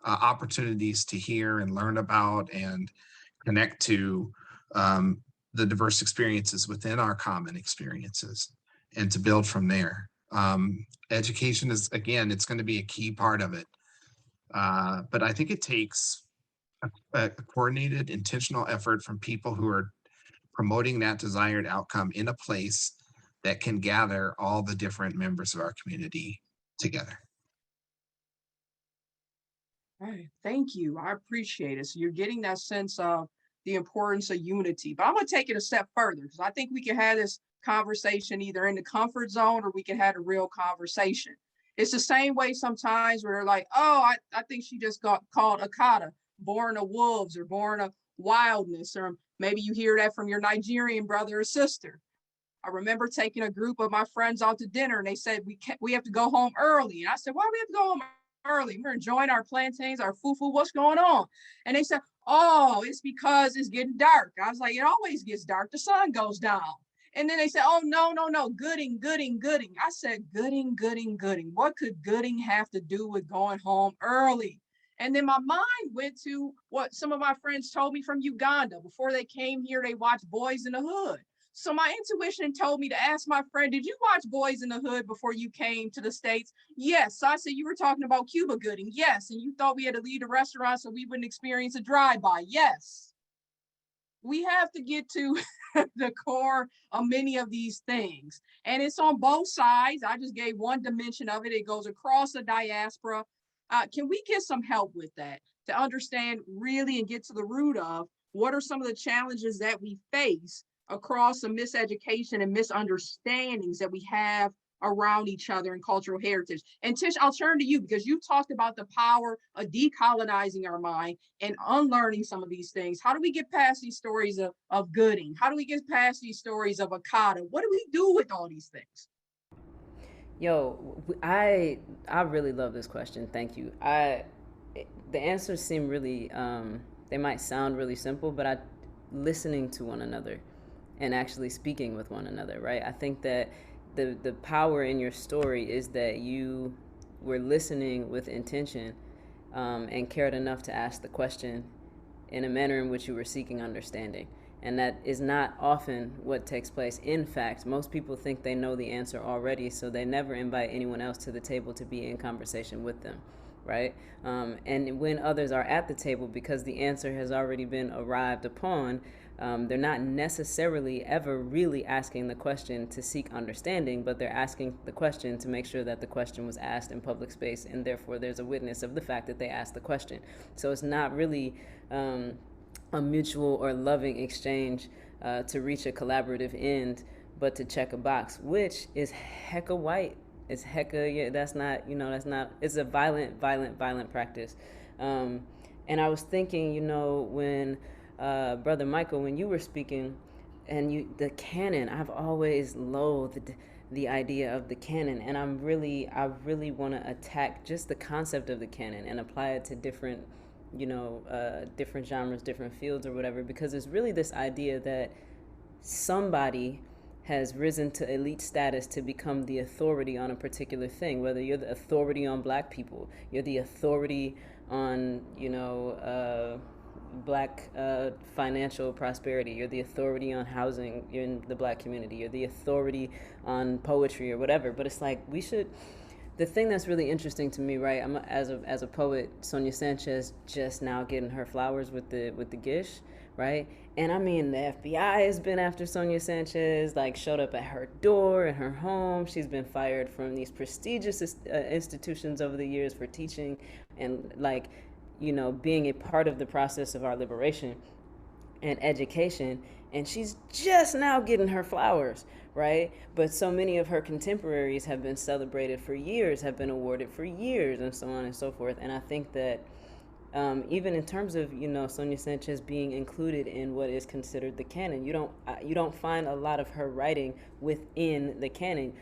opportunities to hear and learn about and connect to the diverse experiences within our common experiences, and to build from there. Education is, again, it's going to be a key part of it, but I think it takes a coordinated, intentional effort from people who are promoting that desired outcome in a place that can gather all the different members of our community together. All right, thank you. I appreciate it. So you're getting that sense of the importance of unity. But I'm going to take it a step further, because I think we can have this conversation either in the comfort zone or we can have a real conversation. It's the same way sometimes where they're like, oh, I think she just got called Akata, born of wolves or born of wildness, or maybe you hear that from your Nigerian brother or sister. I remember taking a group of my friends out to dinner, and they said, we have to go home early. And I said, why do we have to go home early? We're enjoying our plantains, our fufu, what's going on? And they said, oh, it's because it's getting dark. I was like, it always gets dark, the sun goes down. And then they said, oh, no, gooding. I said, gooding. What could gooding have to do with going home early? And then my mind went to what some of my friends told me from Uganda. Before they came here, they watched Boys in the Hood. So my intuition told me to ask my friend, did you watch Boys in the Hood before you came to the States? Yes. So I said, you were talking about Cuba gooding. Yes. And you thought we had to leave the restaurant so we wouldn't experience a drive-by. Yes. We have to get to the core of many of these things. And it's on both sides. I just gave one dimension of it. It goes across the diaspora. Can we get some help with that to understand really and get to the root of what are some of the challenges that we face across the miseducation and misunderstandings that we have around each other and cultural heritage? And Tish, I'll turn to you because you talked about the power of decolonizing our mind and unlearning some of these things. How do we get past these stories of gooding? How do we get past these stories of Akata? What do we do with all these things? Yo, I really love this question. Thank you. The answers seem really they might sound really simple, but listening to one another and actually speaking with one another, right? I think that the power in your story is that you were listening with intention, and cared enough to ask the question in a manner in which you were seeking understanding. And that is not often what takes place. In fact, most people think they know the answer already, so they never invite anyone else to the table to be in conversation with them, right? And when others are at the table, because the answer has already been arrived upon, they're not necessarily ever really asking the question to seek understanding, but they're asking the question to make sure that the question was asked in public space, and therefore there's a witness of the fact that they asked the question. So it's not really a mutual or loving exchange to reach a collaborative end, but to check a box, which is hecka white. It's hecka, yeah, that's not, it's a violent practice. And I was thinking, when Brother Michael, when you were speaking, and the canon, I've always loathed the idea of the canon, and I really want to attack just the concept of the canon and apply it to different different genres, different fields or whatever, because it's really this idea that somebody has risen to elite status to become the authority on a particular thing, whether you're the authority on Black people, you're the authority on, Black financial prosperity, you're the authority on housing in the Black community, you're the authority on poetry or whatever. But it's like the thing that's really interesting to me, right? I'm as a poet, Sonia Sanchez just now getting her flowers with the Gish, right? And I mean, the FBI has been after Sonia Sanchez, like showed up at her door in her home. She's been fired from these prestigious institutions over the years for teaching and being a part of the process of our liberation and education, and she's just now getting her flowers, right? But so many of her contemporaries have been celebrated for years, have been awarded for years, and so on and so forth. And I think that even in terms of Sonia Sanchez being included in what is considered the canon, you don't find a lot of her writing within the canon.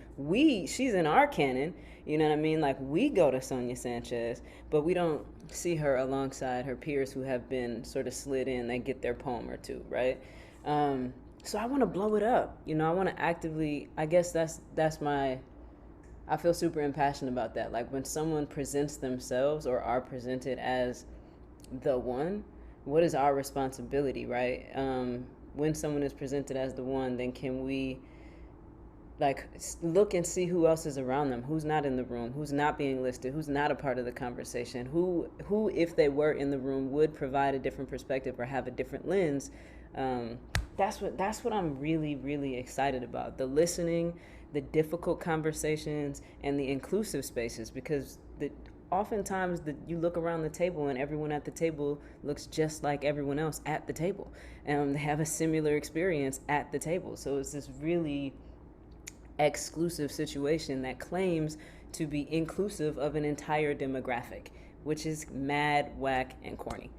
She's in our canon, you know what I mean? Like, we go to Sonia Sanchez, but we don't see her alongside her peers who have been sort of slid in. They get their poem or two, right? So I want to blow it up. I want to actively. I guess that's my. I feel super impassioned about that. Like, when someone presents themselves or are presented as the one, what is our responsibility, right? When someone is presented as the one, then can we look and see who else is around them, who's not in the room, who's not being listed, who's not a part of the conversation, who if they were in the room would provide a different perspective or have a different lens. That's what I'm really, really excited about: the listening, the difficult conversations, and the inclusive spaces, because oftentimes you look around the table and everyone at the table looks just like everyone else at the table, and they have a similar experience at the table. So it's this really exclusive situation that claims to be inclusive of an entire demographic, which is mad, whack, and corny.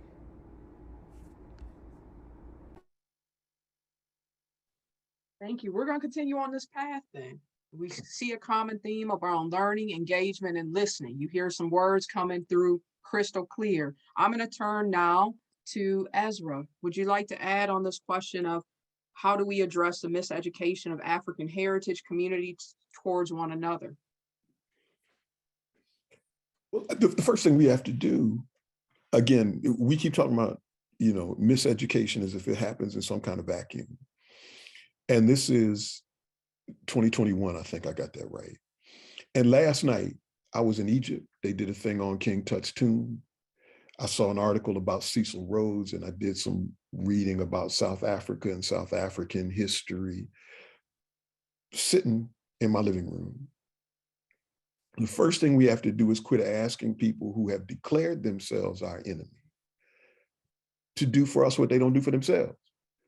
Thank you. We're going to continue on this path then. We see a common theme around learning, engagement, and listening. You hear some words coming through crystal clear. I'm going to turn now to Ezra. Would you like to add on this question of how do we address the miseducation of African heritage communities towards one another? Well, the first thing we have to do, again, we keep talking about, miseducation as if it happens in some kind of vacuum. And this is 2021, I think I got that right. And last night, I was in Egypt. They did a thing on King Tut's tomb. I saw an article about Cecil Rhodes, and I did some reading about South Africa and South African history, sitting in my living room. The first thing we have to do is quit asking people who have declared themselves our enemy to do for us what they don't do for themselves.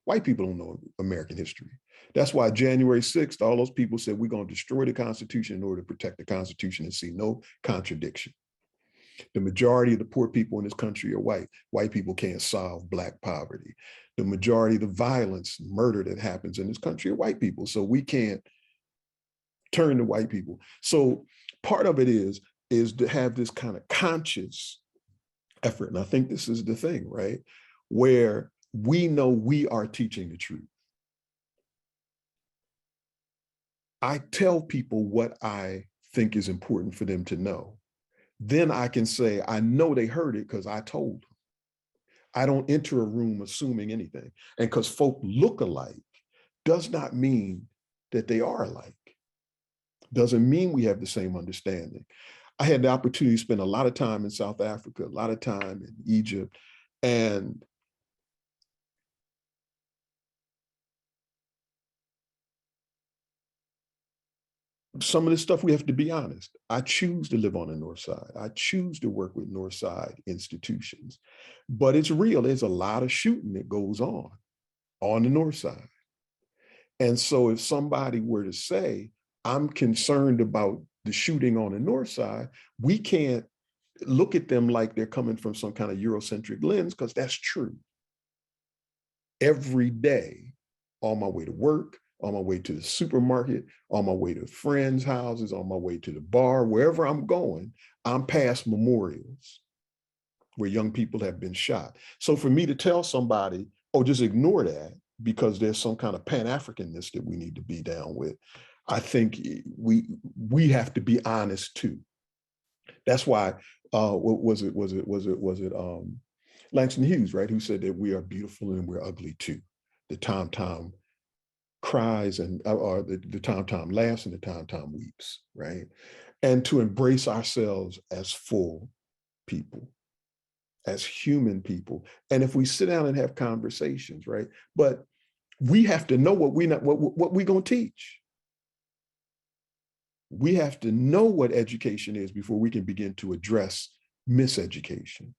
White people don't know American history. That's why January 6th, all those people said, we're going to destroy the Constitution in order to protect the Constitution and see no contradiction. The majority of the poor people in this country are white. White people can't solve Black poverty. The majority of the violence, murder that happens in this country are white people. So we can't turn to white people. So part of it is to have this kind of conscious effort. And I think this is the thing, right? Where we know we are teaching the truth. I tell people what I think is important for them to know. Then I can say, I know they heard it because I told them. I don't enter a room assuming anything. And because folk look alike does not mean that they are alike. Doesn't mean we have the same understanding. I had the opportunity to spend a lot of time in South Africa, a lot of time in Egypt, and some of this stuff we have to be honest. I choose to live on the North Side. I choose to work with North Side institutions, but it's real. There's a lot of shooting that goes on the North Side. And so if somebody were to say, I'm concerned about the shooting on the North Side, we can't look at them like they're coming from some kind of Eurocentric lens, because that's true. Every day, on my way to work, on my way to the supermarket, on my way to friends' houses, on my way to the bar, wherever I'm going, I'm past memorials where young people have been shot. So for me to tell somebody, oh, just ignore that because there's some kind of Pan-Africanness that we need to be down with, I think we have to be honest too. That's why, what was it Langston Hughes, right, who said that we are beautiful and we're ugly too. The tom-tom cries and or the tom-tom laughs and the tom-tom weeps, right? And to embrace ourselves as full people, as human people. And if we sit down and have conversations, right? But we have to know what we're gonna teach. We have to know what education is before we can begin to address miseducation.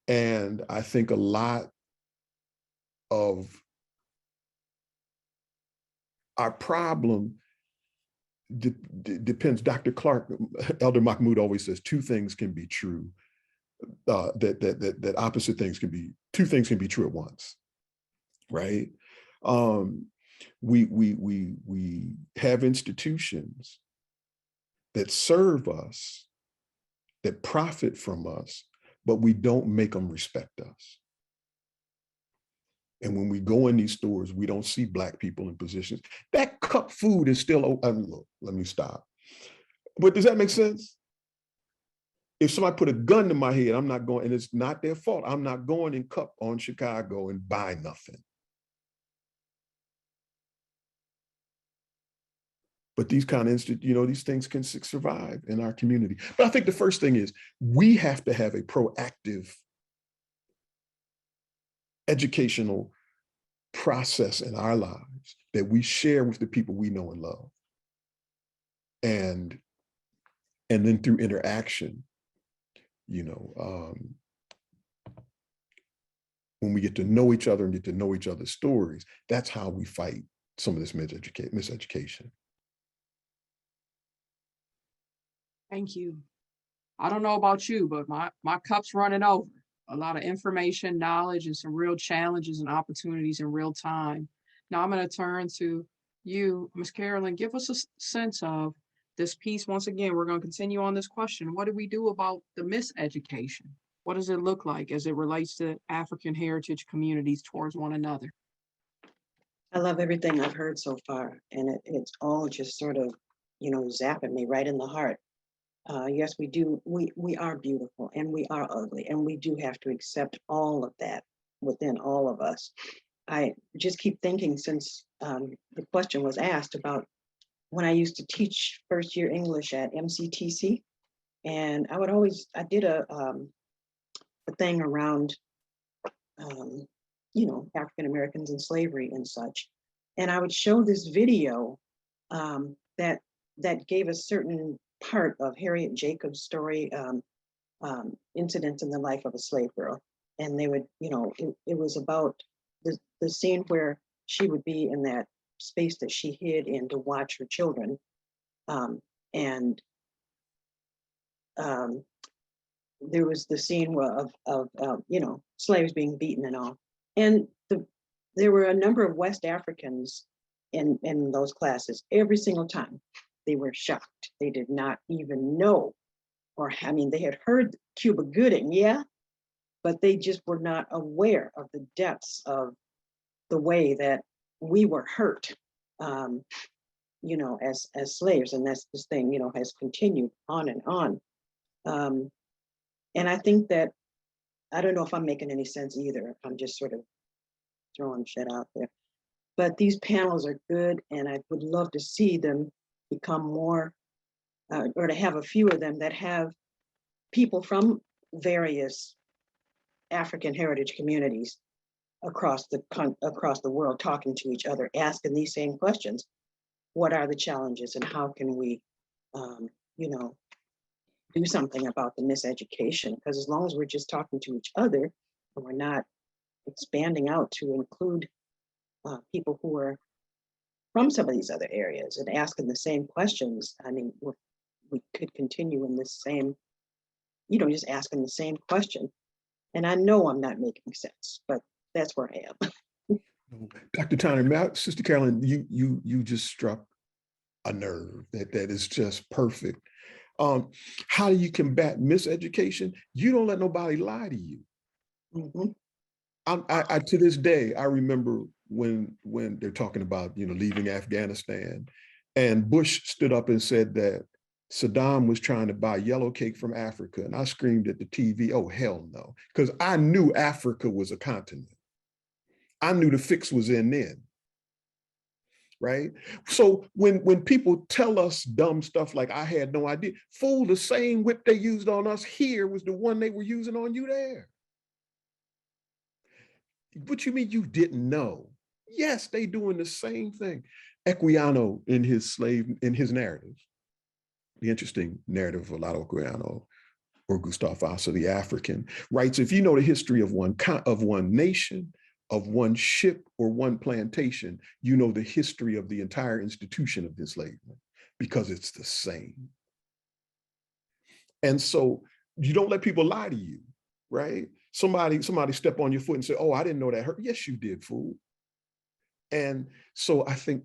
And I think a lot of our problem depends. Dr. Clark, Elder Mahmoud always says, two things can be true. That opposite things can be, two things can be true at once, right? We have institutions that serve us, that profit from us, but we don't make them respect us. And when we go in these stores, we don't see Black people in positions. That cup food is still, look, let me stop. But does that make sense? If somebody put a gun to my head, I'm not going, and it's not their fault, I'm not going in Cup on Chicago and buy nothing. But these kind of, these things can survive in our community. But I think the first thing is we have to have a proactive educational process in our lives that we share with the people we know and love. And then through interaction, when we get to know each other and get to know each other's stories, that's how we fight some of this miseducation. Thank you. I don't know about you, but my cup's running over. A lot of information, knowledge, and some real challenges and opportunities in real time. Now I'm going to turn to you, Ms. Carolyn. Give us a sense of this piece. Once again, we're going to continue on this question. What do we do about the miseducation? What does it look like as it relates to African heritage communities towards one another? I love everything I've heard so far, and it's all just sort of, zapping me right in the heart. Yes, we do. We are beautiful and we are ugly, and we do have to accept all of that within all of us. I just keep thinking, since the question was asked, about when I used to teach first year English at MCTC, and I did a thing around, African Americans and slavery and such, and I would show this video that gave a certain part of Harriet Jacobs' story, Incidents in the Life of a Slave Girl. And they would, it was about the scene where she would be in that space that she hid in to watch her children. And there was the scene of slaves being beaten and all. And there were a number of West Africans in those classes every single time. they were shocked. They did not even know, or I mean, they had heard Cuba Gooding, yeah, but they just were not aware of the depths of the way that we were hurt, you know, as slaves. And that's this thing, you know, has continued on and on. And I think that, I don't know if I'm making any sense either. I'm just sort of throwing shit out there. But these panels are good, and I would love to see them become more, or to have a few of them that have people from various African heritage communities across the world talking to each other, asking these same questions. What are the challenges, and how can we, you know, do something about the miseducation? Because as long as we're just talking to each other and we're not expanding out to include people who are from some of these other areas and asking the same questions, I mean, we could continue in this same, you know, just asking the same question. And I know I'm not making sense, but that's where I am. Dr. Tyner, Sister Carolyn, you just struck a nerve that is just perfect. How do you combat miseducation? You don't let nobody lie to you. Mm-hmm. I to this day, I remember when they're talking about, you know, leaving Afghanistan, and Bush stood up and said that Saddam was trying to buy yellow cake from Africa. And I screamed at the TV, oh, hell no. Because I knew Africa was a continent. I knew the fix was in then. Right? So when people tell us dumb stuff like I had no idea, fool, the same whip they used on us here was the one they were using on you there. What you mean you didn't know? Yes, they doing the same thing. Equiano in his narrative, the interesting narrative of Lado Equiano, or Gustav Vasa, the African, writes, if you know the history of one nation, of one ship, or one plantation, you know the history of the entire institution of enslavement, because it's the same. And so you don't let people lie to you, right? Somebody step on your foot and say, oh, I didn't know that hurt. Yes, you did, fool. And so I think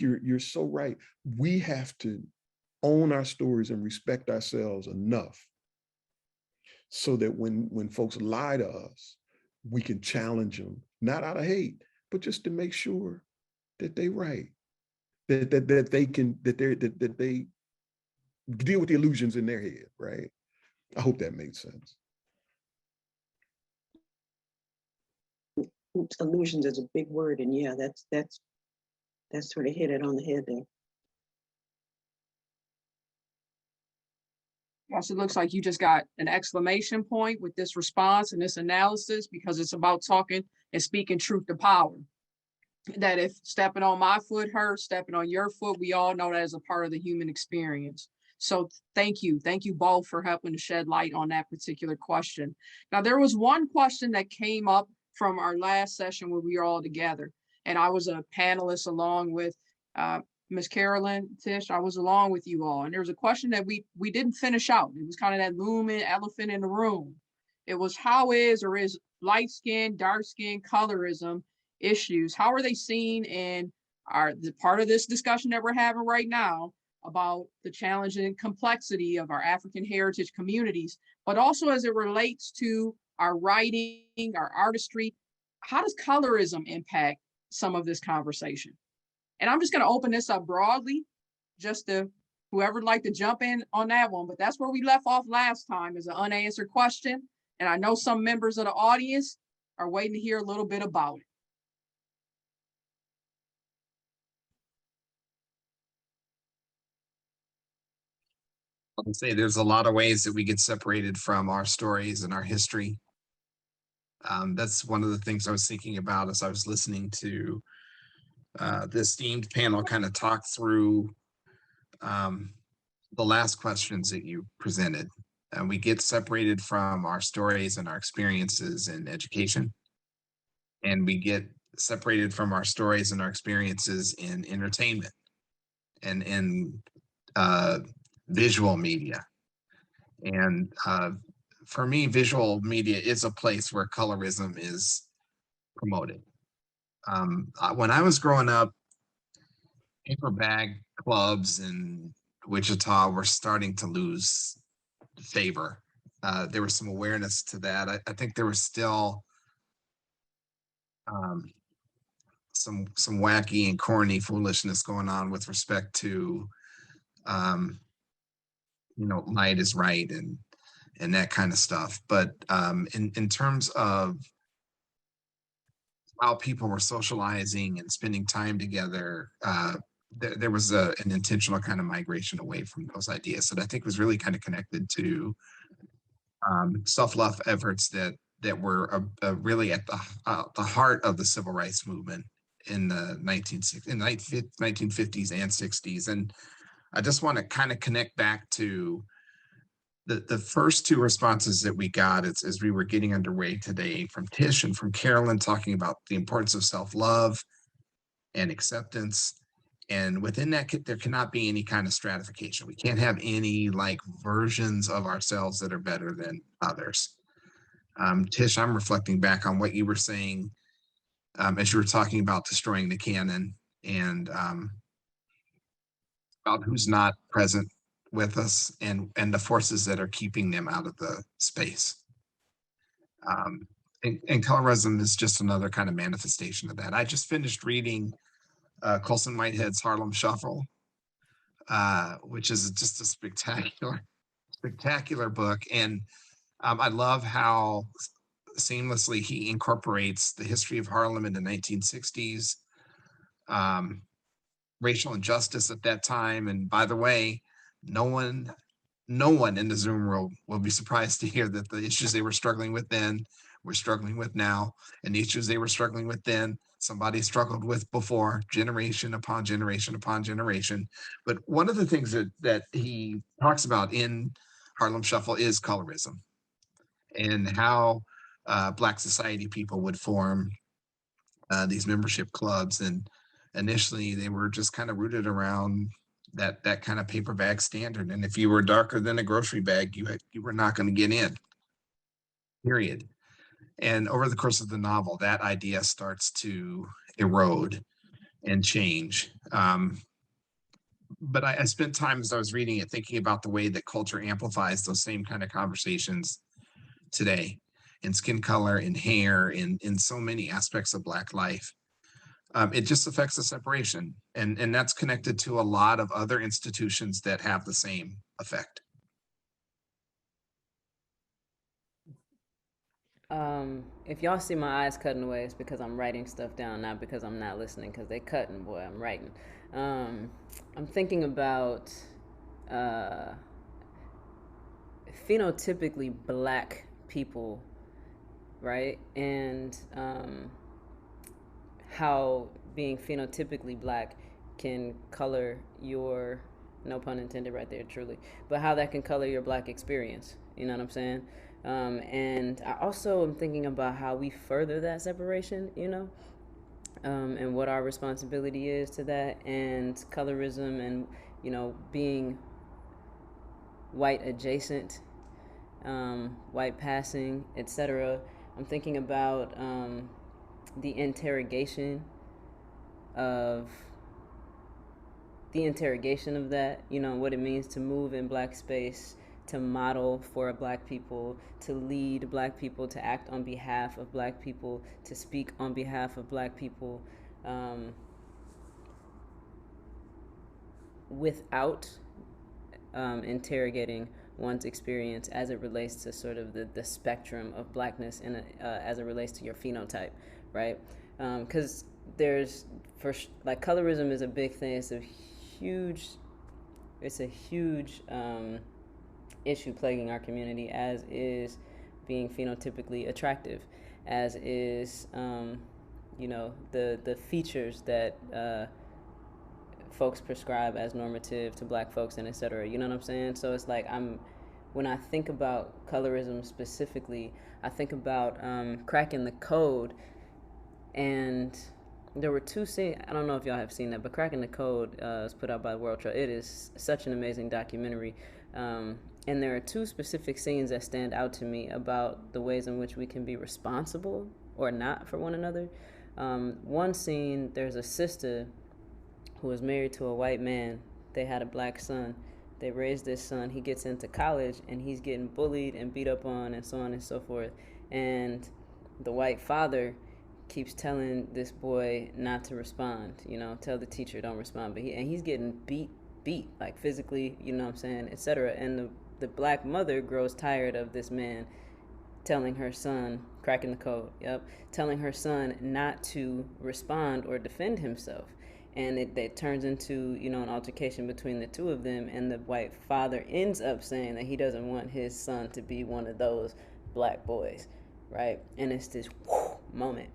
you're so right. We have to own our stories and respect ourselves enough so that when folks lie to us, we can challenge them, not out of hate, but just to make sure that they're right, that they deal with the illusions in their head, right? I hope that made sense. Illusions is a big word, and yeah, that's sort of hit it on the head there. Yes, it looks like you just got an exclamation point with this response and this analysis, because it's about talking and speaking truth to power. That if stepping on my foot hurts, stepping on your foot, we all know that as a part of the human experience. So thank you both for helping to shed light on that particular question. Now, there was one question that came up from our last session where we were all together, and I was a panelist along with Ms. Carolyn, Tish. I was along with you all, and there was a question that we didn't finish out. It was kind of that looming elephant in the room. It was, how is light skin, dark skin, colorism issues, how are they seen in the part of this discussion that we're having right now about the challenge and complexity of our African heritage communities, but also as it relates to our writing, our artistry? How does colorism impact some of this conversation? And I'm just going to open this up broadly, just to whoever'd like to jump in on that one. But that's where we left off last time, is an unanswered question. And I know some members of the audience are waiting to hear a little bit about it. I would say there's a lot of ways that we get separated from our stories and our history. That's one of the things I was thinking about as I was listening to the esteemed panel kind of talk through the last questions that you presented. And we get separated from our stories and our experiences in education. And we get separated from our stories and our experiences in entertainment and in visual media. And for me, visual media is a place where colorism is promoted. When I was growing up, paper bag clubs in Wichita were starting to lose favor. There was some awareness to that. I think there was still um, some wacky and corny foolishness going on with respect to um, might is right and that kind of stuff. But in terms of how people were socializing and spending time together, there was an intentional kind of migration away from those ideas that I think was really kind of connected to self-love efforts that were really at the heart of the civil rights movement in the 1950s and 60s. And I just want to kind of connect back to the first two responses that we got as we were getting underway today from Tish and from Carolyn, talking about the importance of self-love and acceptance. And within that, there cannot be any kind of stratification. We can't have any like versions of ourselves that are better than others. Tish, I'm reflecting back on what you were saying as you were talking about destroying the canon and about who's not present with us and the forces that are keeping them out of the space. And colorism is just another kind of manifestation of that. I just finished reading Coulson Whitehead's Harlem Shuffle, which is just a spectacular book. And I love how seamlessly he incorporates the history of Harlem in the 1960s, racial injustice at that time. And by the way, no one in the Zoom room will be surprised to hear that the issues they were struggling with then, we're struggling with now, and the issues they were struggling with then, somebody struggled with before, generation upon generation upon generation. But one of the things that he talks about in Harlem Shuffle is colorism and how Black society people would form these membership clubs. And initially they were just kind of rooted around that kind of paper bag standard. And if you were darker than a grocery bag, you were not going to get in, period. And over the course of the novel, that idea starts to erode and change. But I spent time as I was reading it thinking about the way that culture amplifies those same kind of conversations today in skin color, in hair, in so many aspects of Black life. It just affects the separation. And that's connected to a lot of other institutions that have the same effect. If y'all see my eyes cutting away, it's because I'm writing stuff down, not because I'm not listening, because they cutting, boy, I'm writing. I'm thinking about phenotypically Black people, right? And how being phenotypically Black can color your, no pun intended right there, truly, but how that can color your Black experience. You know what I'm saying? And I also am thinking about how we further that separation, and what our responsibility is to that, and colorism, and being white adjacent, white passing, etc. I'm thinking about the interrogation of that, what it means to move in Black space, to model for Black people, to lead Black people, to act on behalf of Black people, to speak on behalf of Black people, without interrogating one's experience as it relates to sort of the spectrum of Blackness as it relates to your phenotype, right? Because colorism is a big thing. It's a huge issue plaguing our community, as is being phenotypically attractive, as is the features that folks prescribe as normative to Black folks, and etc. You know what I'm saying? So it's like when I think about colorism specifically, I think about Cracking the Code. And there were two scenes, I don't know if y'all have seen that, but Cracking the Code was put out by World Trade. It is such an amazing documentary. And there are two specific scenes that stand out to me about the ways in which we can be responsible or not for one another. One scene, there's a sister who was married to a white man. They had a black son. They raised this son. He gets into college and he's getting bullied and beat up on and so on and so forth. And the white father keeps telling this boy not to respond, you know, tell the teacher don't respond. But he's getting beat like physically, you know what I'm saying, etc. And the black mother grows tired of this man telling her son, cracking the code, telling her son not to respond or defend himself. And it turns into, you know, an altercation between the two of them, and the white father ends up saying that he doesn't want his son to be one of those black boys, right? And it's this moment,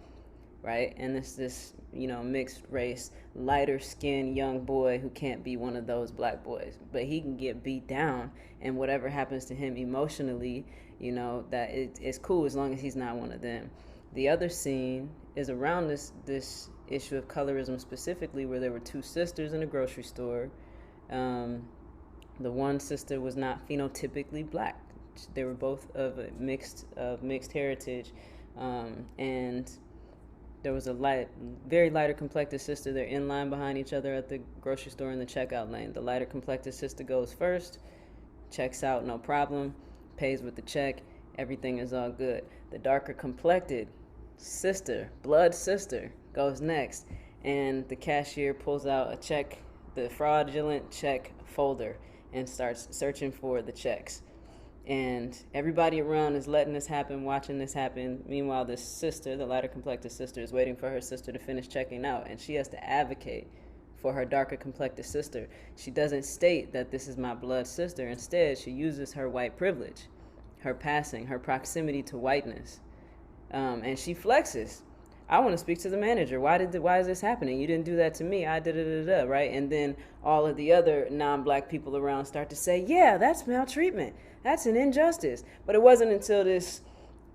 right? And it's this, you know, mixed race, lighter skinned young boy who can't be one of those black boys, but he can get beat down, and whatever happens to him emotionally, you know, that it's cool as long as he's not one of them. The other scene is around this issue of colorism specifically, where there were two sisters in a grocery store. The one sister was not phenotypically black. They were both of mixed heritage, and there was a very lighter complected sister. They're in line behind each other at the grocery store in the checkout lane. The lighter complected sister goes first, checks out no problem, pays with the check, everything is all good. The darker complected sister, blood sister, goes next, and the cashier pulls out a check, the fraudulent check folder, and starts searching for the checks. And everybody around is letting this happen, watching this happen. Meanwhile, this sister, the lighter complected sister, is waiting for her sister to finish checking out, and she has to advocate for her darker complected sister. She doesn't state that this is my blood sister. Instead, she uses her white privilege, her passing, her proximity to whiteness, and she flexes. I want to speak to the manager. Why is this happening? You didn't do that to me. I did it, right? And then all of the other non-black people around start to say, yeah, that's maltreatment. That's an injustice. But it wasn't until this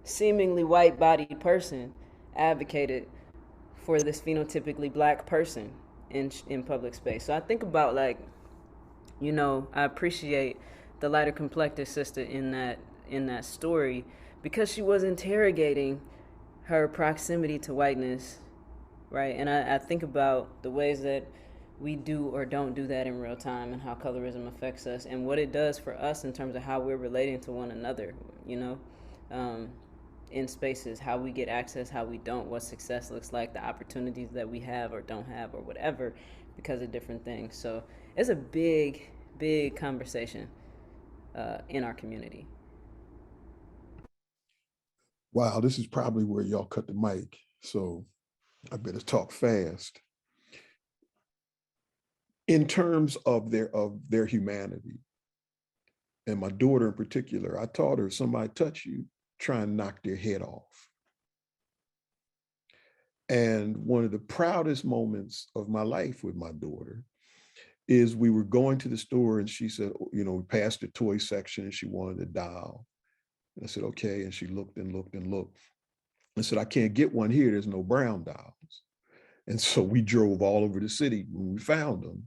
seemingly white-bodied person advocated for this phenotypically black person in public space. So I think about, like, you know, I appreciate the lighter complected sister in that story, because she was interrogating her proximity to whiteness, right? And I think about the ways that we do or don't do that in real time, and how colorism affects us and what it does for us in terms of how we're relating to one another, you know, in spaces, how we get access, how we don't, what success looks like, the opportunities that we have or don't have or whatever because of different things. So it's a big, big conversation in our community. Wow, this is probably where y'all cut the mic, so I better talk fast. In terms of their humanity, and my daughter in particular, I taught her, somebody touch you, try and knock their head off. And one of the proudest moments of my life with my daughter is we were going to the store, and she said, you know, we passed the toy section and she wanted a doll. And I said, okay. And she looked and looked and looked. I said, I can't get one here. There's no brown dolls. And so we drove all over the city when we found them,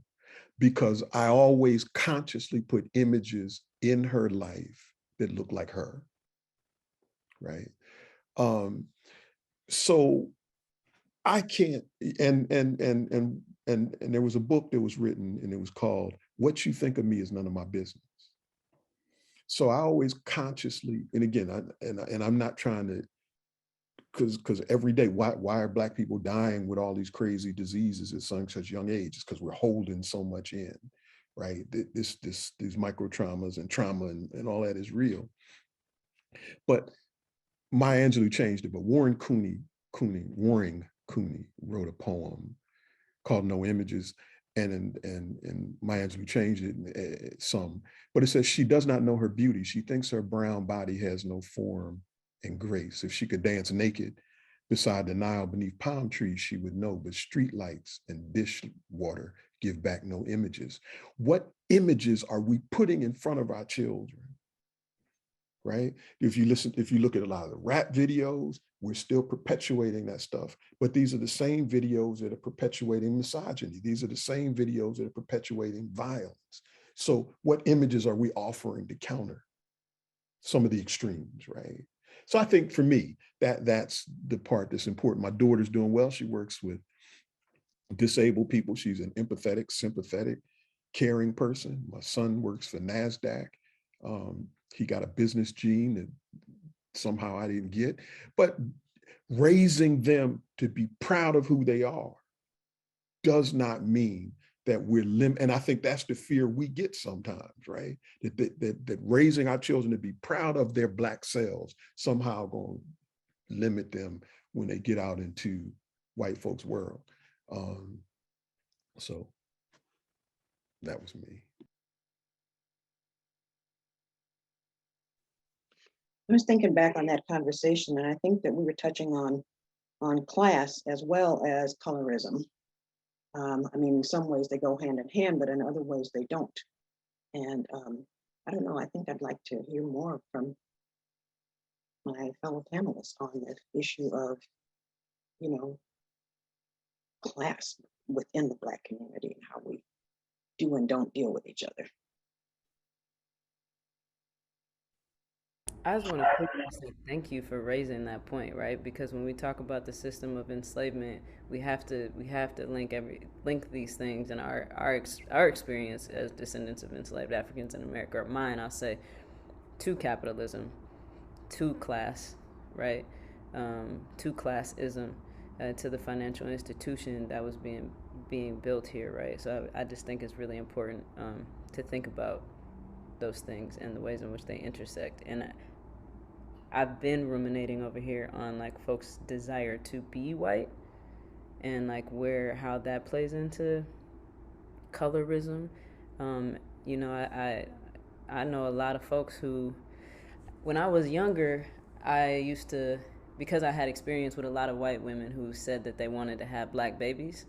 because I always consciously put images in her life that look like her, right? So I can't, and there was a book that was written, and it was called "What You Think of Me Is None of My Business." So I always consciously, and again, I'm not trying to, because every day, why are Black people dying with all these crazy diseases at such young ages? Because we're holding so much in, right? These micro traumas and trauma and all that is real. But Maya Angelou changed it. But Warren Cooney wrote a poem called "No Images," and Maya Angelou changed it some. But it says, she does not know her beauty. She thinks her brown body has no form and grace. If she could dance naked beside the Nile beneath palm trees, she would know, but street lights and dish water give back no images. What images are we putting in front of our children, right? If you look at a lot of the rap videos, we're still perpetuating that stuff, but these are the same videos that are perpetuating misogyny. These are the same videos that are perpetuating violence. So what images are we offering to counter some of the extremes, right? So I think for me, that's the part that's important. My daughter's doing well. She works with disabled people. She's an empathetic, sympathetic, caring person. My son works for NASDAQ. He got a business gene that somehow I didn't get. But raising them to be proud of who they are does not mean that we're and I think that's the fear we get sometimes, right? That raising our children to be proud of their Black selves somehow going to limit them when they get out into white folks' world. So that was me. I was thinking back on that conversation, and I think that we were touching on class as well as colorism. I mean, in some ways they go hand in hand, but in other ways they don't. And I don't know, I think I'd like to hear more from my fellow panelists on this issue of, you know, class within the Black community and how we do and don't deal with each other. I just want to quickly say thank you for raising that point, right? Because when we talk about the system of enslavement, we have to link these things, and our experience as descendants of enslaved Africans in America, or mine, I'll say, to capitalism, to class, right? To classism, to the financial institution that was being built here, right? So I just think it's really important to think about those things and the ways in which they intersect. And I've been ruminating over here on like folks' desire to be white and like how that plays into colorism. You know, I know a lot of folks who, when I was younger, I used to, because I had experience with a lot of white women who said that they wanted to have Black babies,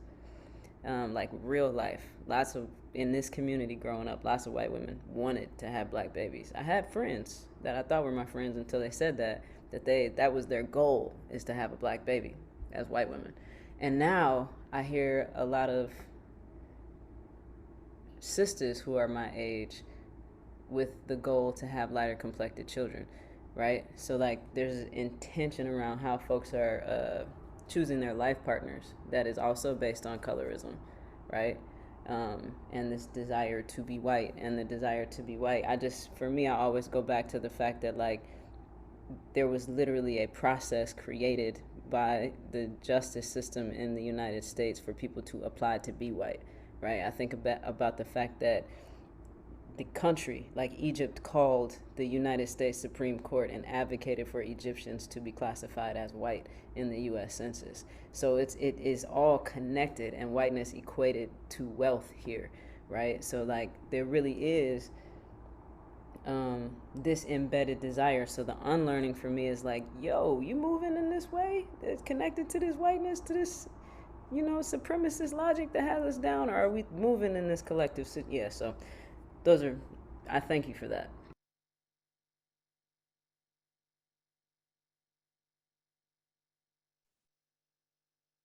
like real life. Lots of, in this community growing up, lots of white women wanted to have Black babies. I had friends that I thought were my friends until they said that was their goal, is to have a Black baby as white women. And now I hear a lot of sisters who are my age with the goal to have lighter complected children, right? So like there's intention around how folks are choosing their life partners that is also based on colorism, right? And this desire to be white, and the desire to be white. For me, I always go back to the fact that like there was literally a process created by the justice system in the United States for people to apply to be white, right? I think about the fact that the country, like Egypt, called the United States Supreme Court and advocated for Egyptians to be classified as white in the U.S. Census. So it is all connected, and whiteness equated to wealth here, right? So like there really is this embedded desire. So the unlearning for me is like, yo, you moving in this way that's connected to this whiteness, to this, you know, supremacist logic that has us down, or are we moving in this collective? Yeah, so I thank you for that.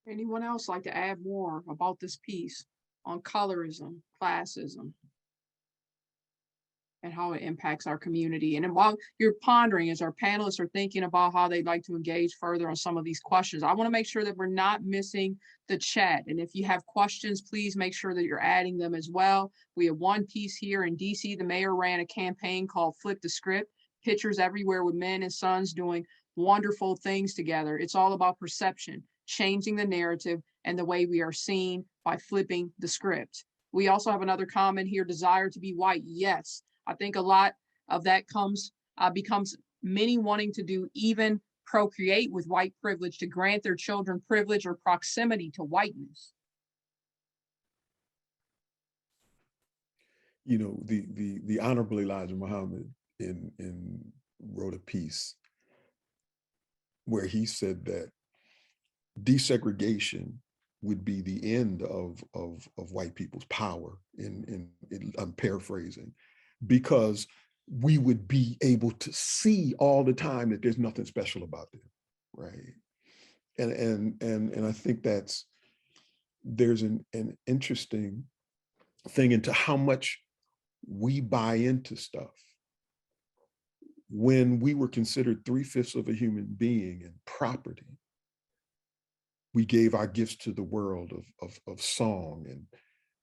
Anyone else like to add more about this piece on colorism, classism, and how it impacts our community? And while you're pondering, as our panelists are thinking about how they'd like to engage further on some of these questions, I want to make sure that we're not missing the chat. And if you have questions, please make sure that you're adding them as well. We have one piece here in DC. The mayor ran a campaign called Flip the Script, pictures everywhere with men and sons doing wonderful things together. It's all about perception, changing the narrative and the way we are seen by flipping the script. We also have another comment here, desire to be white. Yes, I think a lot of that becomes many wanting to do even procreate with white privilege to grant their children privilege or proximity to whiteness. You know, the Honorable Elijah Muhammad wrote a piece where he said that desegregation would be the end of white people's power. I'm paraphrasing, because we would be able to see all the time that there's nothing special about them, right? And I think there's an interesting thing into how much we buy into stuff. When we were considered 3/5 of a human being and property, we gave our gifts to the world of song and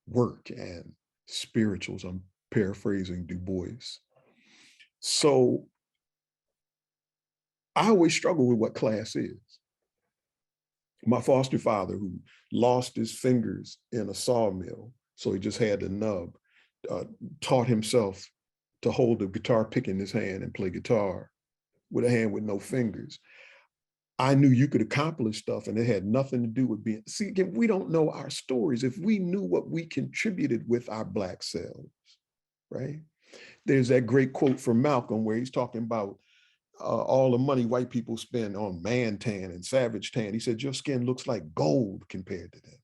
work and spirituals. I'm paraphrasing Du Bois. So I always struggle with what class is. My foster father, who lost his fingers in a sawmill, so he just had the nub, taught himself to hold the guitar pick in his hand and play guitar with a hand with no fingers. I knew you could accomplish stuff and it had nothing to do with being, see, again, we don't know our stories. If we knew what we contributed with our Black selves, right? There's that great quote from Malcolm where he's talking about all the money white people spend on man tan and savage tan. He said, your skin looks like gold compared to them,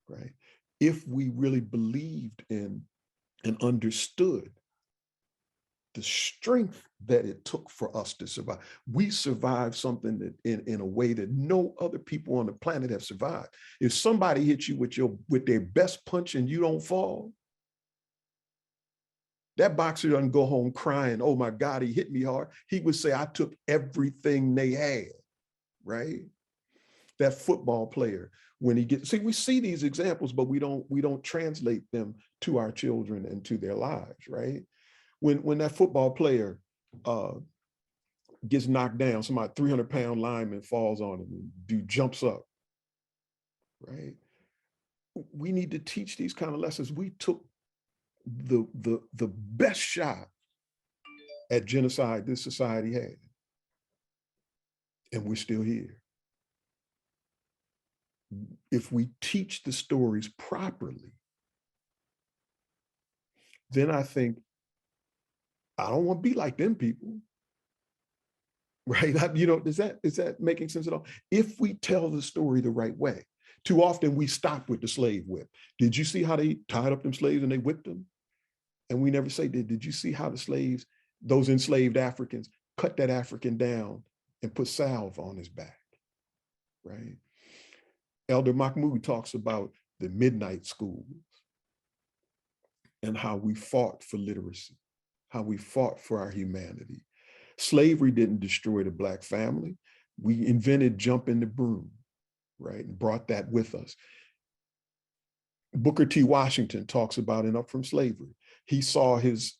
right? If we really believed in and understood the strength that it took for us to survive. We survived something that in a way that no other people on the planet have survived. If somebody hits you with their best punch and you don't fall, that boxer doesn't go home crying, oh my God, he hit me hard. He would say, I took everything they had, right? That football player, when he gets, see, we see these examples, but we don't translate them to our children and to their lives, right? When that football player gets knocked down, somebody 300-pound lineman falls on him, and dude jumps up, right? We need to teach these kind of lessons. We took the best shot at genocide this society had, and we're still here. If we teach the stories properly, then I think I don't want to be like them people, right? You know, is that making sense at all? If we tell the story the right way, too often we stop with the slave whip. Did you see how they tied up them slaves and they whipped them? And we never say, did you see how the slaves, those enslaved Africans, cut that African down and put salve on his back, right? Elder Mahmoud talks about the midnight schools and how we fought for literacy, how we fought for our humanity. Slavery didn't destroy the Black family. We invented jumping the broom, right? And brought that with us. Booker T. Washington talks about in Up From Slavery. He saw his,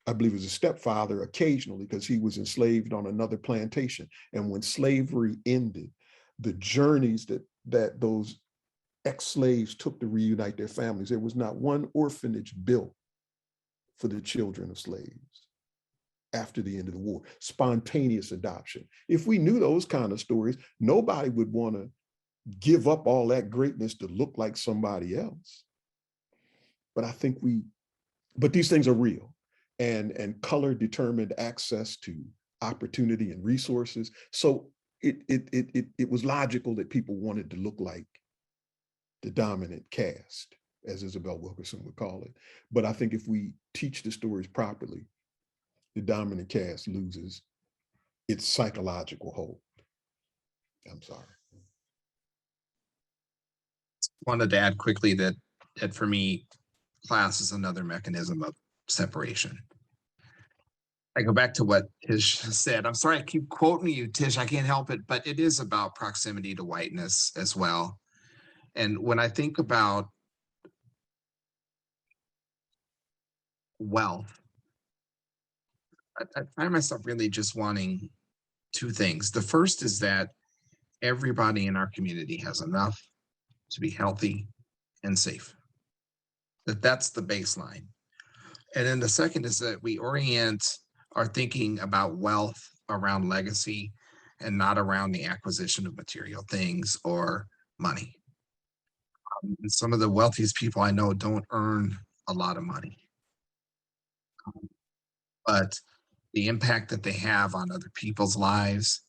I believe it was a stepfather occasionally because he was enslaved on another plantation. And when slavery ended, the journeys that those ex-slaves took to reunite their families, there was not one orphanage built for the children of slaves after the end of the war. Spontaneous adoption. If we knew those kind of stories, nobody would want to give up all that greatness to look like somebody else. But I think but these things are real, and color determined access to opportunity and resources. So it was logical that people wanted to look like the dominant caste, as Isabel Wilkerson would call it. But I think if we teach the stories properly, the dominant caste loses its psychological hold. I'm sorry. Wanted to add quickly that for me, class is another mechanism of separation. I go back to what Tish said. I'm sorry I keep quoting you, Tish. I can't help it, but it is about proximity to whiteness as well. And when I think about wealth, I find myself really just wanting two things. The first is that everybody in our community has enough to be healthy and safe. That's the baseline. And then the second is that we orient our thinking about wealth around legacy and not around the acquisition of material things or money. Some of the wealthiest people I know don't earn a lot of money, but the impact that they have on other people's lives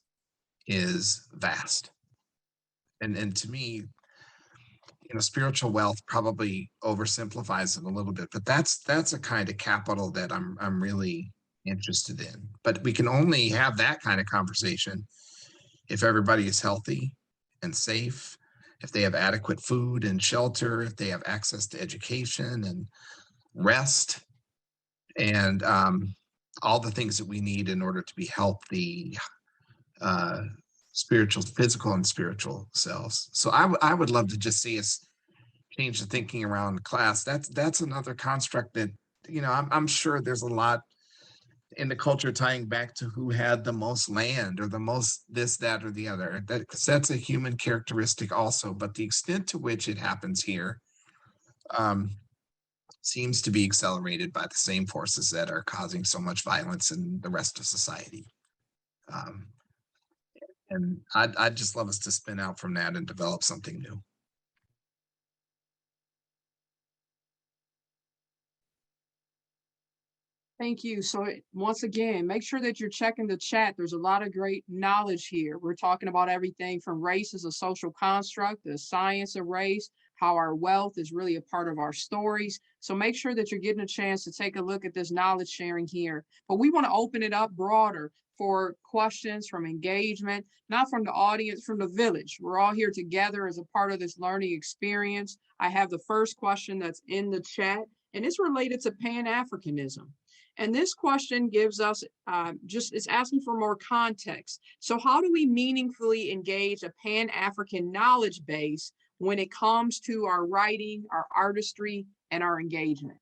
is vast. And to me, spiritual wealth probably oversimplifies it a little bit, but that's a kind of capital that I'm really interested in. But we can only have that kind of conversation if everybody is healthy and safe, if they have adequate food and shelter, if they have access to education and rest, and all the things that we need in order to be healthy, physical and spiritual selves. So I would love to just see us change the thinking around class. That's another construct that, I'm sure there's a lot in the culture tying back to who had the most land or the most this, that, or the other. Because that's a human characteristic also. But the extent to which it happens here seems to be accelerated by the same forces that are causing so much violence in the rest of society. And I'd just love us to spin out from that and develop something new. Thank you. So once again, make sure that you're checking the chat. There's a lot of great knowledge here. We're talking about everything from race as a social construct, the science of race, how our wealth is really a part of our stories. So make sure that you're getting a chance to take a look at this knowledge sharing here. But we want to open it up broader for questions from engagement, not from the audience, from the village. We're all here together as a part of this learning experience. I have the first question that's in the chat, and it's related to Pan-Africanism. And this question gives us it's asking for more context. So how do we meaningfully engage a Pan-African knowledge base when it comes to our writing, our artistry, and our engagement?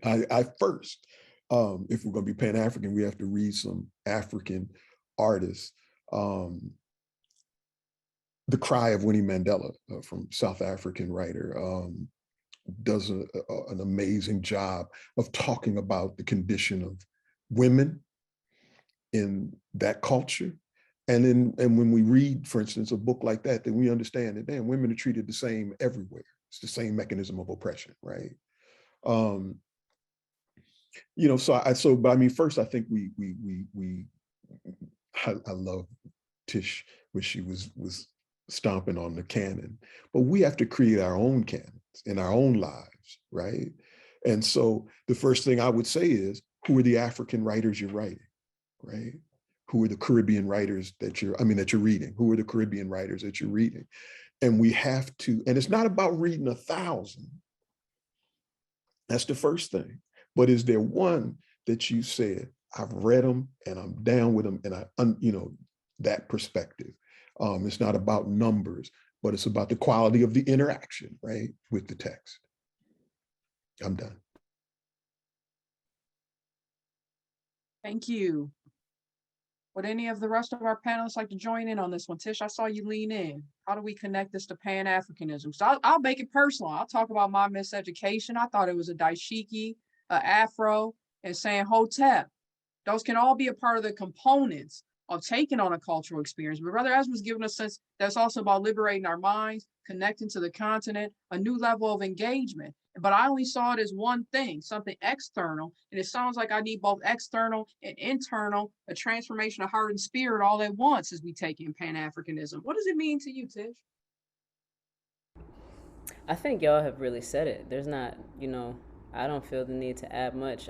I first, if we're going to be Pan-African, we have to read some African artists. The Cry of Winnie Mandela, from South African writer, does an amazing job of talking about the condition of women in that culture. And when we read, for instance, a book like that, then we understand that, damn, women are treated the same everywhere. It's the same mechanism of oppression, right? But I mean, first, I think I love Tish when she was stomping on the canon, but we have to create our own canons in our own lives, right? And so the first thing I would say is, who are the African writers you're writing, right? Who are the Caribbean writers that you're reading? Who are the Caribbean writers that you're reading? And we have to, and it's not about reading 1,000. That's the first thing. But is there one that you said, I've read them and I'm down with them, and that perspective. It's not about numbers, but it's about the quality of the interaction, right, with the text. I'm done. Thank you. Would any of the rest of our panelists like to join in on this one? Tish, I saw you lean in. How do we connect this to Pan-Africanism? So I'll make it personal. I'll talk about my miseducation. I thought it was a dashiki, a afro, and saying hotep. Those can all be a part of the components of taking on a cultural experience. But Brother Ezra's given us a sense that's also about liberating our minds, connecting to the continent, a new level of engagement. But I only saw it as one thing, something external. And it sounds like I need both external and internal, a transformation of heart and spirit all at once as we take in Pan-Africanism. What does it mean to you, Tish? I think y'all have really said it. There's not, I don't feel the need to add much.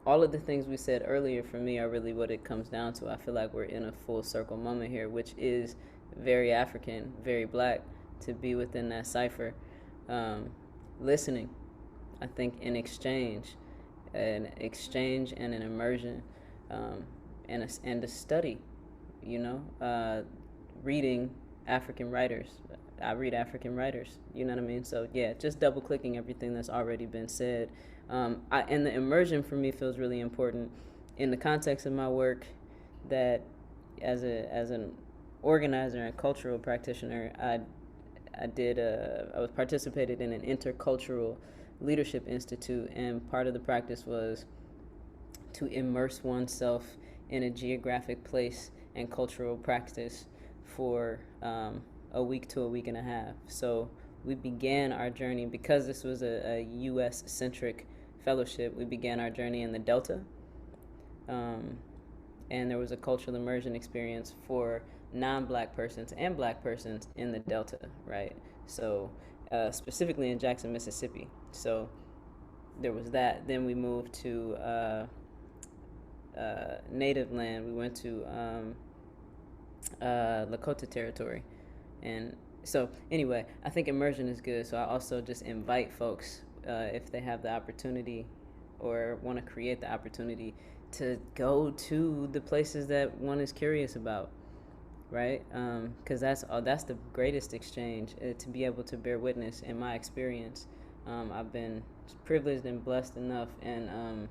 All of the things we said earlier for me are really what it comes down to. I feel like we're in a full circle moment here, which is very African, very Black, to be within that cipher. Listening, I think, an exchange and an immersion, and a study, reading African writers. I read African writers, you know what I mean? So yeah, just double clicking everything that's already been said. And the immersion for me feels really important in the context of my work, that as an organizer and cultural practitioner, I was participated in an intercultural leadership institute, and part of the practice was to immerse oneself in a geographic place and cultural practice for a week to a week and a half. So we began our journey, because this was a U.S.-centric fellowship, we began our journey in the Delta. And there was a cultural immersion experience for non-Black persons and Black persons in the Delta, right? So specifically in Jackson, Mississippi. So there was that. Then we moved to native land. We went to Lakota territory. And so anyway, I think immersion is good. So I also just invite folks if they have the opportunity or want to create the opportunity to go to the places that one is curious about, right? Because that's the greatest exchange, to be able to bear witness. In my experience, I've been privileged and blessed enough and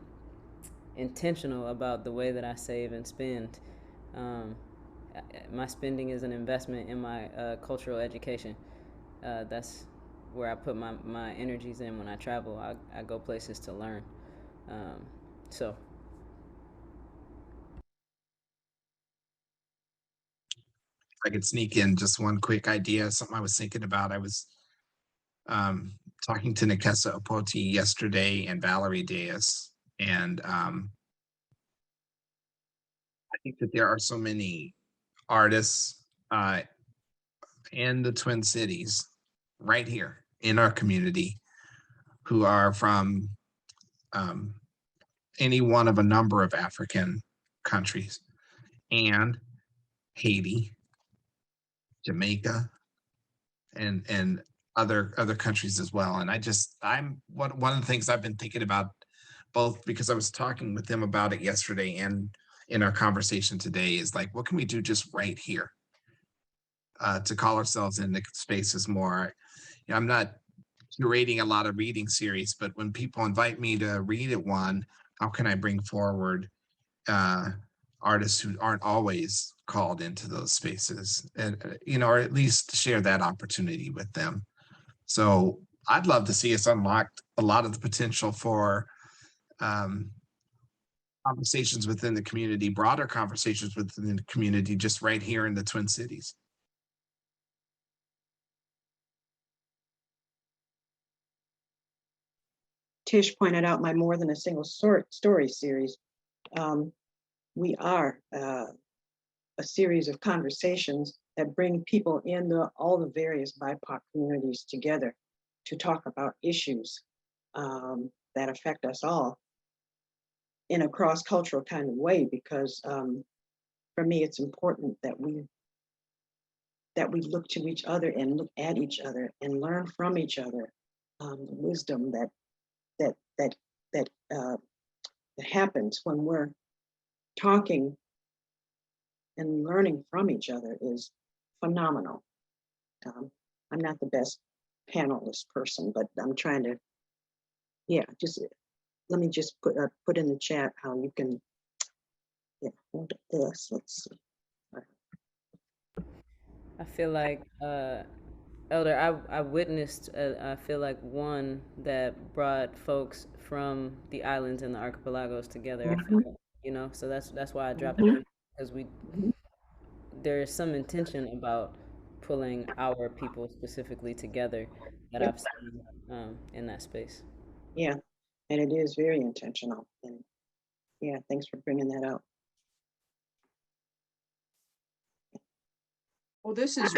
intentional about the way that I save and spend. My spending is an investment in my cultural education. That's where I put my energies in when I travel. I go places to learn. So I could sneak in just one quick idea, something I was thinking about. I was talking to Nikesa Opoti yesterday and Valerie Deas, and I think that there are so many artists in the Twin Cities, right here in our community, who are from any one of a number of African countries, and Haiti, Jamaica, and other countries as well. And I'm one of the things I've been thinking about, both because I was talking with them about it yesterday and in our conversation today, is like, what can we do just right here to call ourselves into spaces more? You know, I'm not curating a lot of reading series, but when people invite me to read at one, how can I bring forward artists who aren't always called into those spaces, and or at least share that opportunity with them. So I'd love to see us unlock a lot of the potential for conversations within the community, broader conversations within the community, just right here in the Twin Cities. Tish pointed out my More Than a Single Story series. We are a series of conversations that bring people in all the various BIPOC communities together to talk about issues that affect us all in a cross-cultural kind of way, because for me, it's important that we look to each other and look at each other and learn from each other the wisdom that happens when we're talking and learning from each other is phenomenal. I'm not the best panelist person, but I'm trying to, just let me just put in the chat how you can, hold this, let's see. I feel like, Elder, I witnessed, I feel like, one that brought folks from the islands and the archipelagos together. I feel like, so that's why I dropped it, because there is some intention about pulling our people specifically together that Yep. I've seen in that space. Yeah, and it is very intentional. And thanks for bringing that up. Well, this has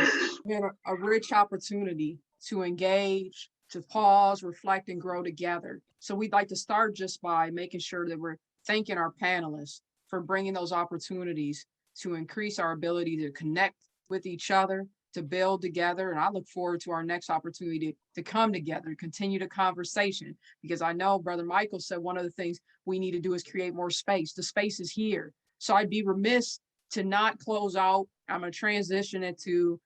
been a rich opportunity to engage, to pause, reflect, and grow together. So we'd like to start just by making sure that we're thanking our panelists for bringing those opportunities to increase our ability to connect with each other, to build together. And I look forward to our next opportunity to come together, continue the conversation, because I know Brother Michael said one of the things we need to do is create more space. The space is here. So I'd be remiss to not close out. I'm going to transition it to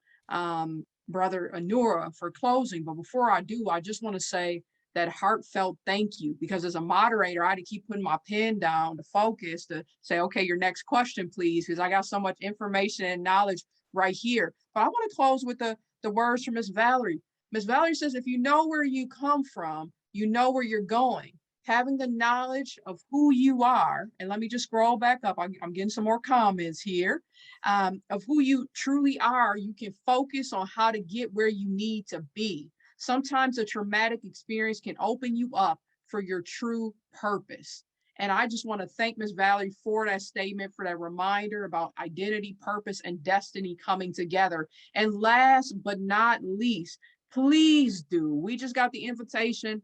Brother Anura for closing. But before I do, I just want to say that heartfelt thank you, because as a moderator, I had to keep putting my pen down to focus, to say, okay, your next question, please, because I got so much information and knowledge right here. But I want to close with the words from Miss Valerie. Miss Valerie says, if you know where you come from, you know where you're going. Having the knowledge of who you are, and let me just scroll back up, I'm getting some more comments here, of who you truly are, you can focus on how to get where you need to be. Sometimes a traumatic experience can open you up for your true purpose. And I just want to thank Ms. Valerie for that statement, for that reminder about identity, purpose, and destiny coming together. And last but not least, please do, we just got the invitation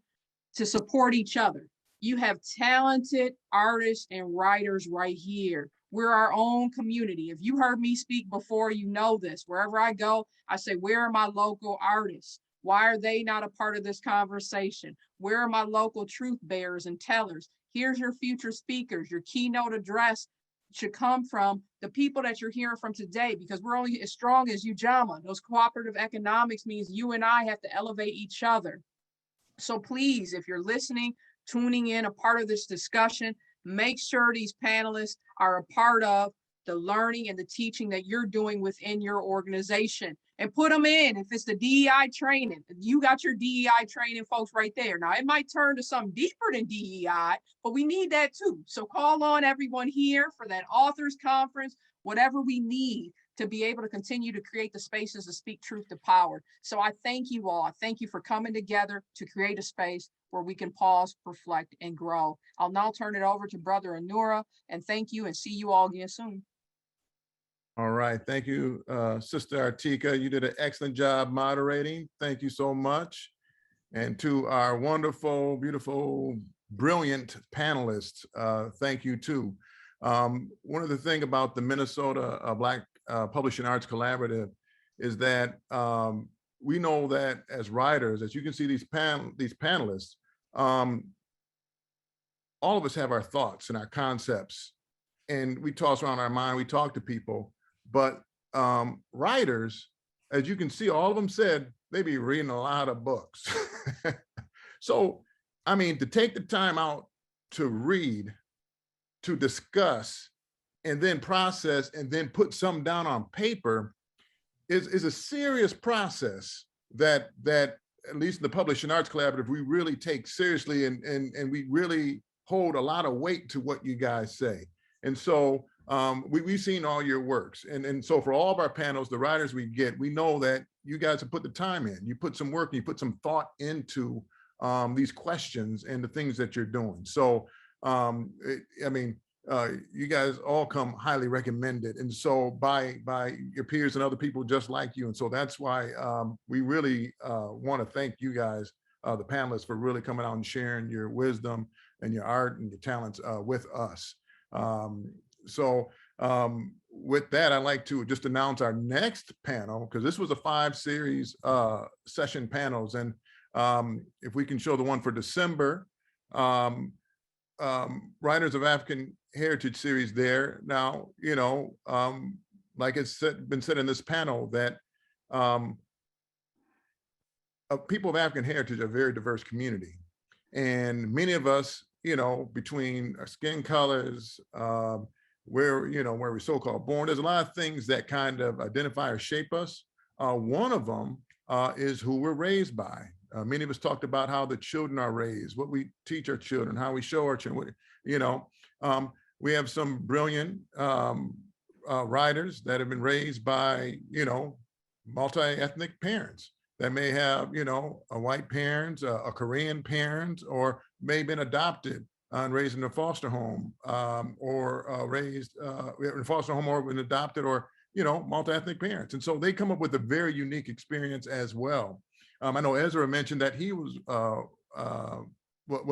to support each other. You have talented artists and writers right here. We're our own community. If you heard me speak before, you know this. Wherever I go, I say, where are my local artists? Why are they not a part of this conversation? Where are my local truth bearers and tellers? Here's your future speakers. Your keynote address should come from the people that you're hearing from today, because we're only as strong as Ujamaa. Those cooperative economics means you and I have to elevate each other. So please, if you're listening, tuning in, a part of this discussion, make sure these panelists are a part of the learning and the teaching that you're doing within your organization, and put them in. If it's the DEI training, you got your DEI training folks right there. Now it might turn to something deeper than DEI, but we need that too. So call on everyone here for that authors conference, whatever we need to be able to continue to create the spaces to speak truth to power. So I thank you all. I thank you for coming together to create a space where we can pause, reflect, and grow. I'll now turn it over to Brother Anura, and thank you, and see you all again soon. All right, thank you, Sister Artika. You did an excellent job moderating. Thank you so much. And to our wonderful, beautiful, brilliant panelists, thank you too. One of the things about the Minnesota Black Publishing Arts Collaborative is that we know that as writers, as you can see these panelists, all of us have our thoughts and our concepts, and we toss around our mind, we talk to people, but writers, as you can see, all of them said they be reading a lot of books. So, I mean, to take the time out to read, to discuss, and then process, and then put something down on paper is a serious process that at least in the Publishing Arts Collaborative, we really take seriously, and we really hold a lot of weight to what you guys say. And so we've seen all your works. And so for all of our panels, the writers we get, we know that you guys have put the time in. You put some work, you put some thought into these questions and the things that you're doing. So, you guys all come highly recommended. And so by your peers and other people just like you. And so that's why we really want to thank you guys, the panelists, for really coming out and sharing your wisdom and your art and your talents with us. With that, I'd like to just announce our next panel, because this was a 5-series session panels. And if we can show the one for December, Writers of African Heritage series there. Now, like it's been said in this panel, that people of African heritage are a very diverse community. And many of us, between our skin colors, where we're so-called born, there's a lot of things that kind of identify or shape us. One of them is who we're raised by. Many of us talked about how the children are raised, what we teach our children, how we show our children. We have some brilliant writers that have been raised by, multi-ethnic parents that may have, a white parents, a Korean parent, or may have been adopted and raised in a foster home, or raised in a foster home, or been adopted, or, multi-ethnic parents. And so they come up with a very unique experience as well. I know Ezra mentioned that he was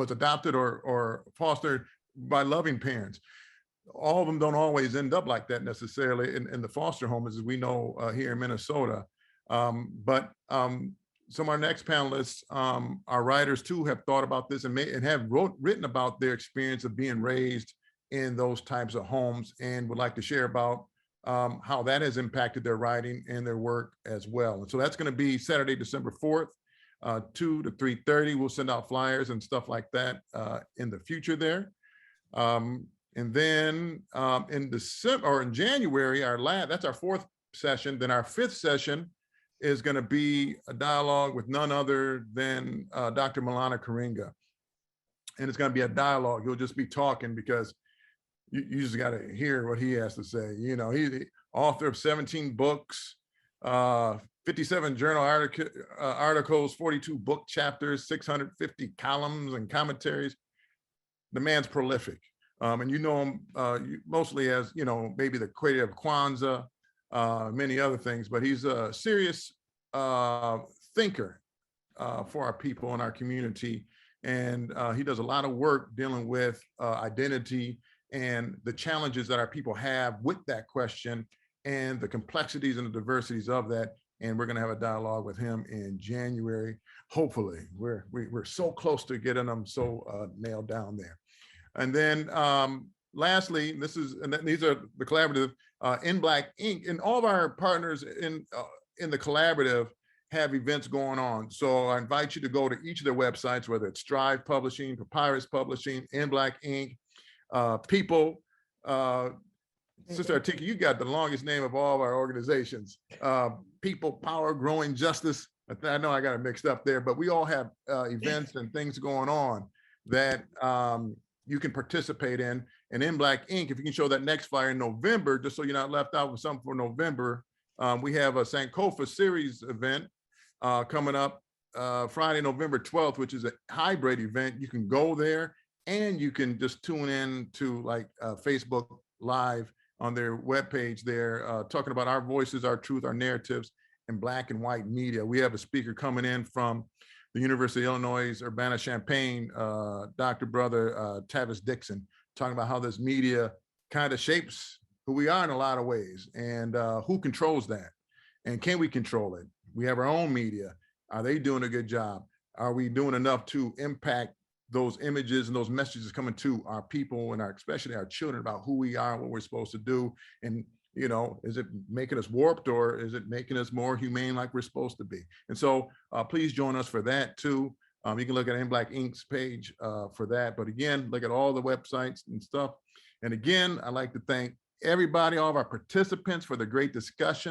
adopted or fostered by loving parents. All of them don't always end up like that necessarily in the foster homes, as we know here in Minnesota. But some of our next panelists are writers too, have thought about this and have written about their experience of being raised in those types of homes, and would like to share about how that has impacted their writing and their work as well. And so that's going to be Saturday, December 4th, 2 to 3:30. We'll send out flyers and stuff like that in the future there. And then in December, or in January, that's our 4th session. Then our 5th session is going to be a dialogue with none other than Dr. Malana Karinga. And it's going to be a dialogue. He'll just be talking, because you just got to hear what he has to say. He's the author of 17 books, 57 journal articles, 42 book chapters, 650 columns and commentaries. The man's prolific. And you know him mostly as, maybe the creator of Kwanzaa, many other things, but he's a serious thinker for our people in our community. And he does a lot of work dealing with identity and the challenges that our people have with that question, and the complexities and the diversities of that. and we're going to have a dialogue with him in January. Hopefully, we're so close to getting them so nailed down there. And then lastly, these are the collaborative in Black Ink, and all of our partners in the collaborative have events going on. So I invite you to go to each of their websites, whether it's Strive Publishing, Papyrus Publishing, In Black Ink, People. Sister Artika, you got the longest name of all of our organizations. People, Power, Growing Justice. I know I got it mixed up there, but we all have events and things going on that you can participate in. And In Black Ink, if you can show that next flyer in November, just so you're not left out with something for November, we have a Sankofa series event coming up Friday, November 12th, which is a hybrid event. You can go there and you can just tune in to like Facebook Live on their webpage there, talking about our voices, our truth, our narratives in Black and white media. We have a speaker coming in from the University of Illinois, Urbana-Champaign, Dr. Brother Tavis Dixon, talking about how this media kind of shapes who we are in a lot of ways, and who controls that, and can we control it? We have our own media. Are they doing a good job? Are we doing enough to impact those images and those messages coming to our people and especially our children about who we are and what we're supposed to do? And, you know, is it making us warped, or is it making us more humane like we're supposed to be? And so please join us for that too. You can look at In Black Ink's page for that. But again, look at all the websites and stuff. And again, I'd like to thank everybody, all of our participants for the great discussion.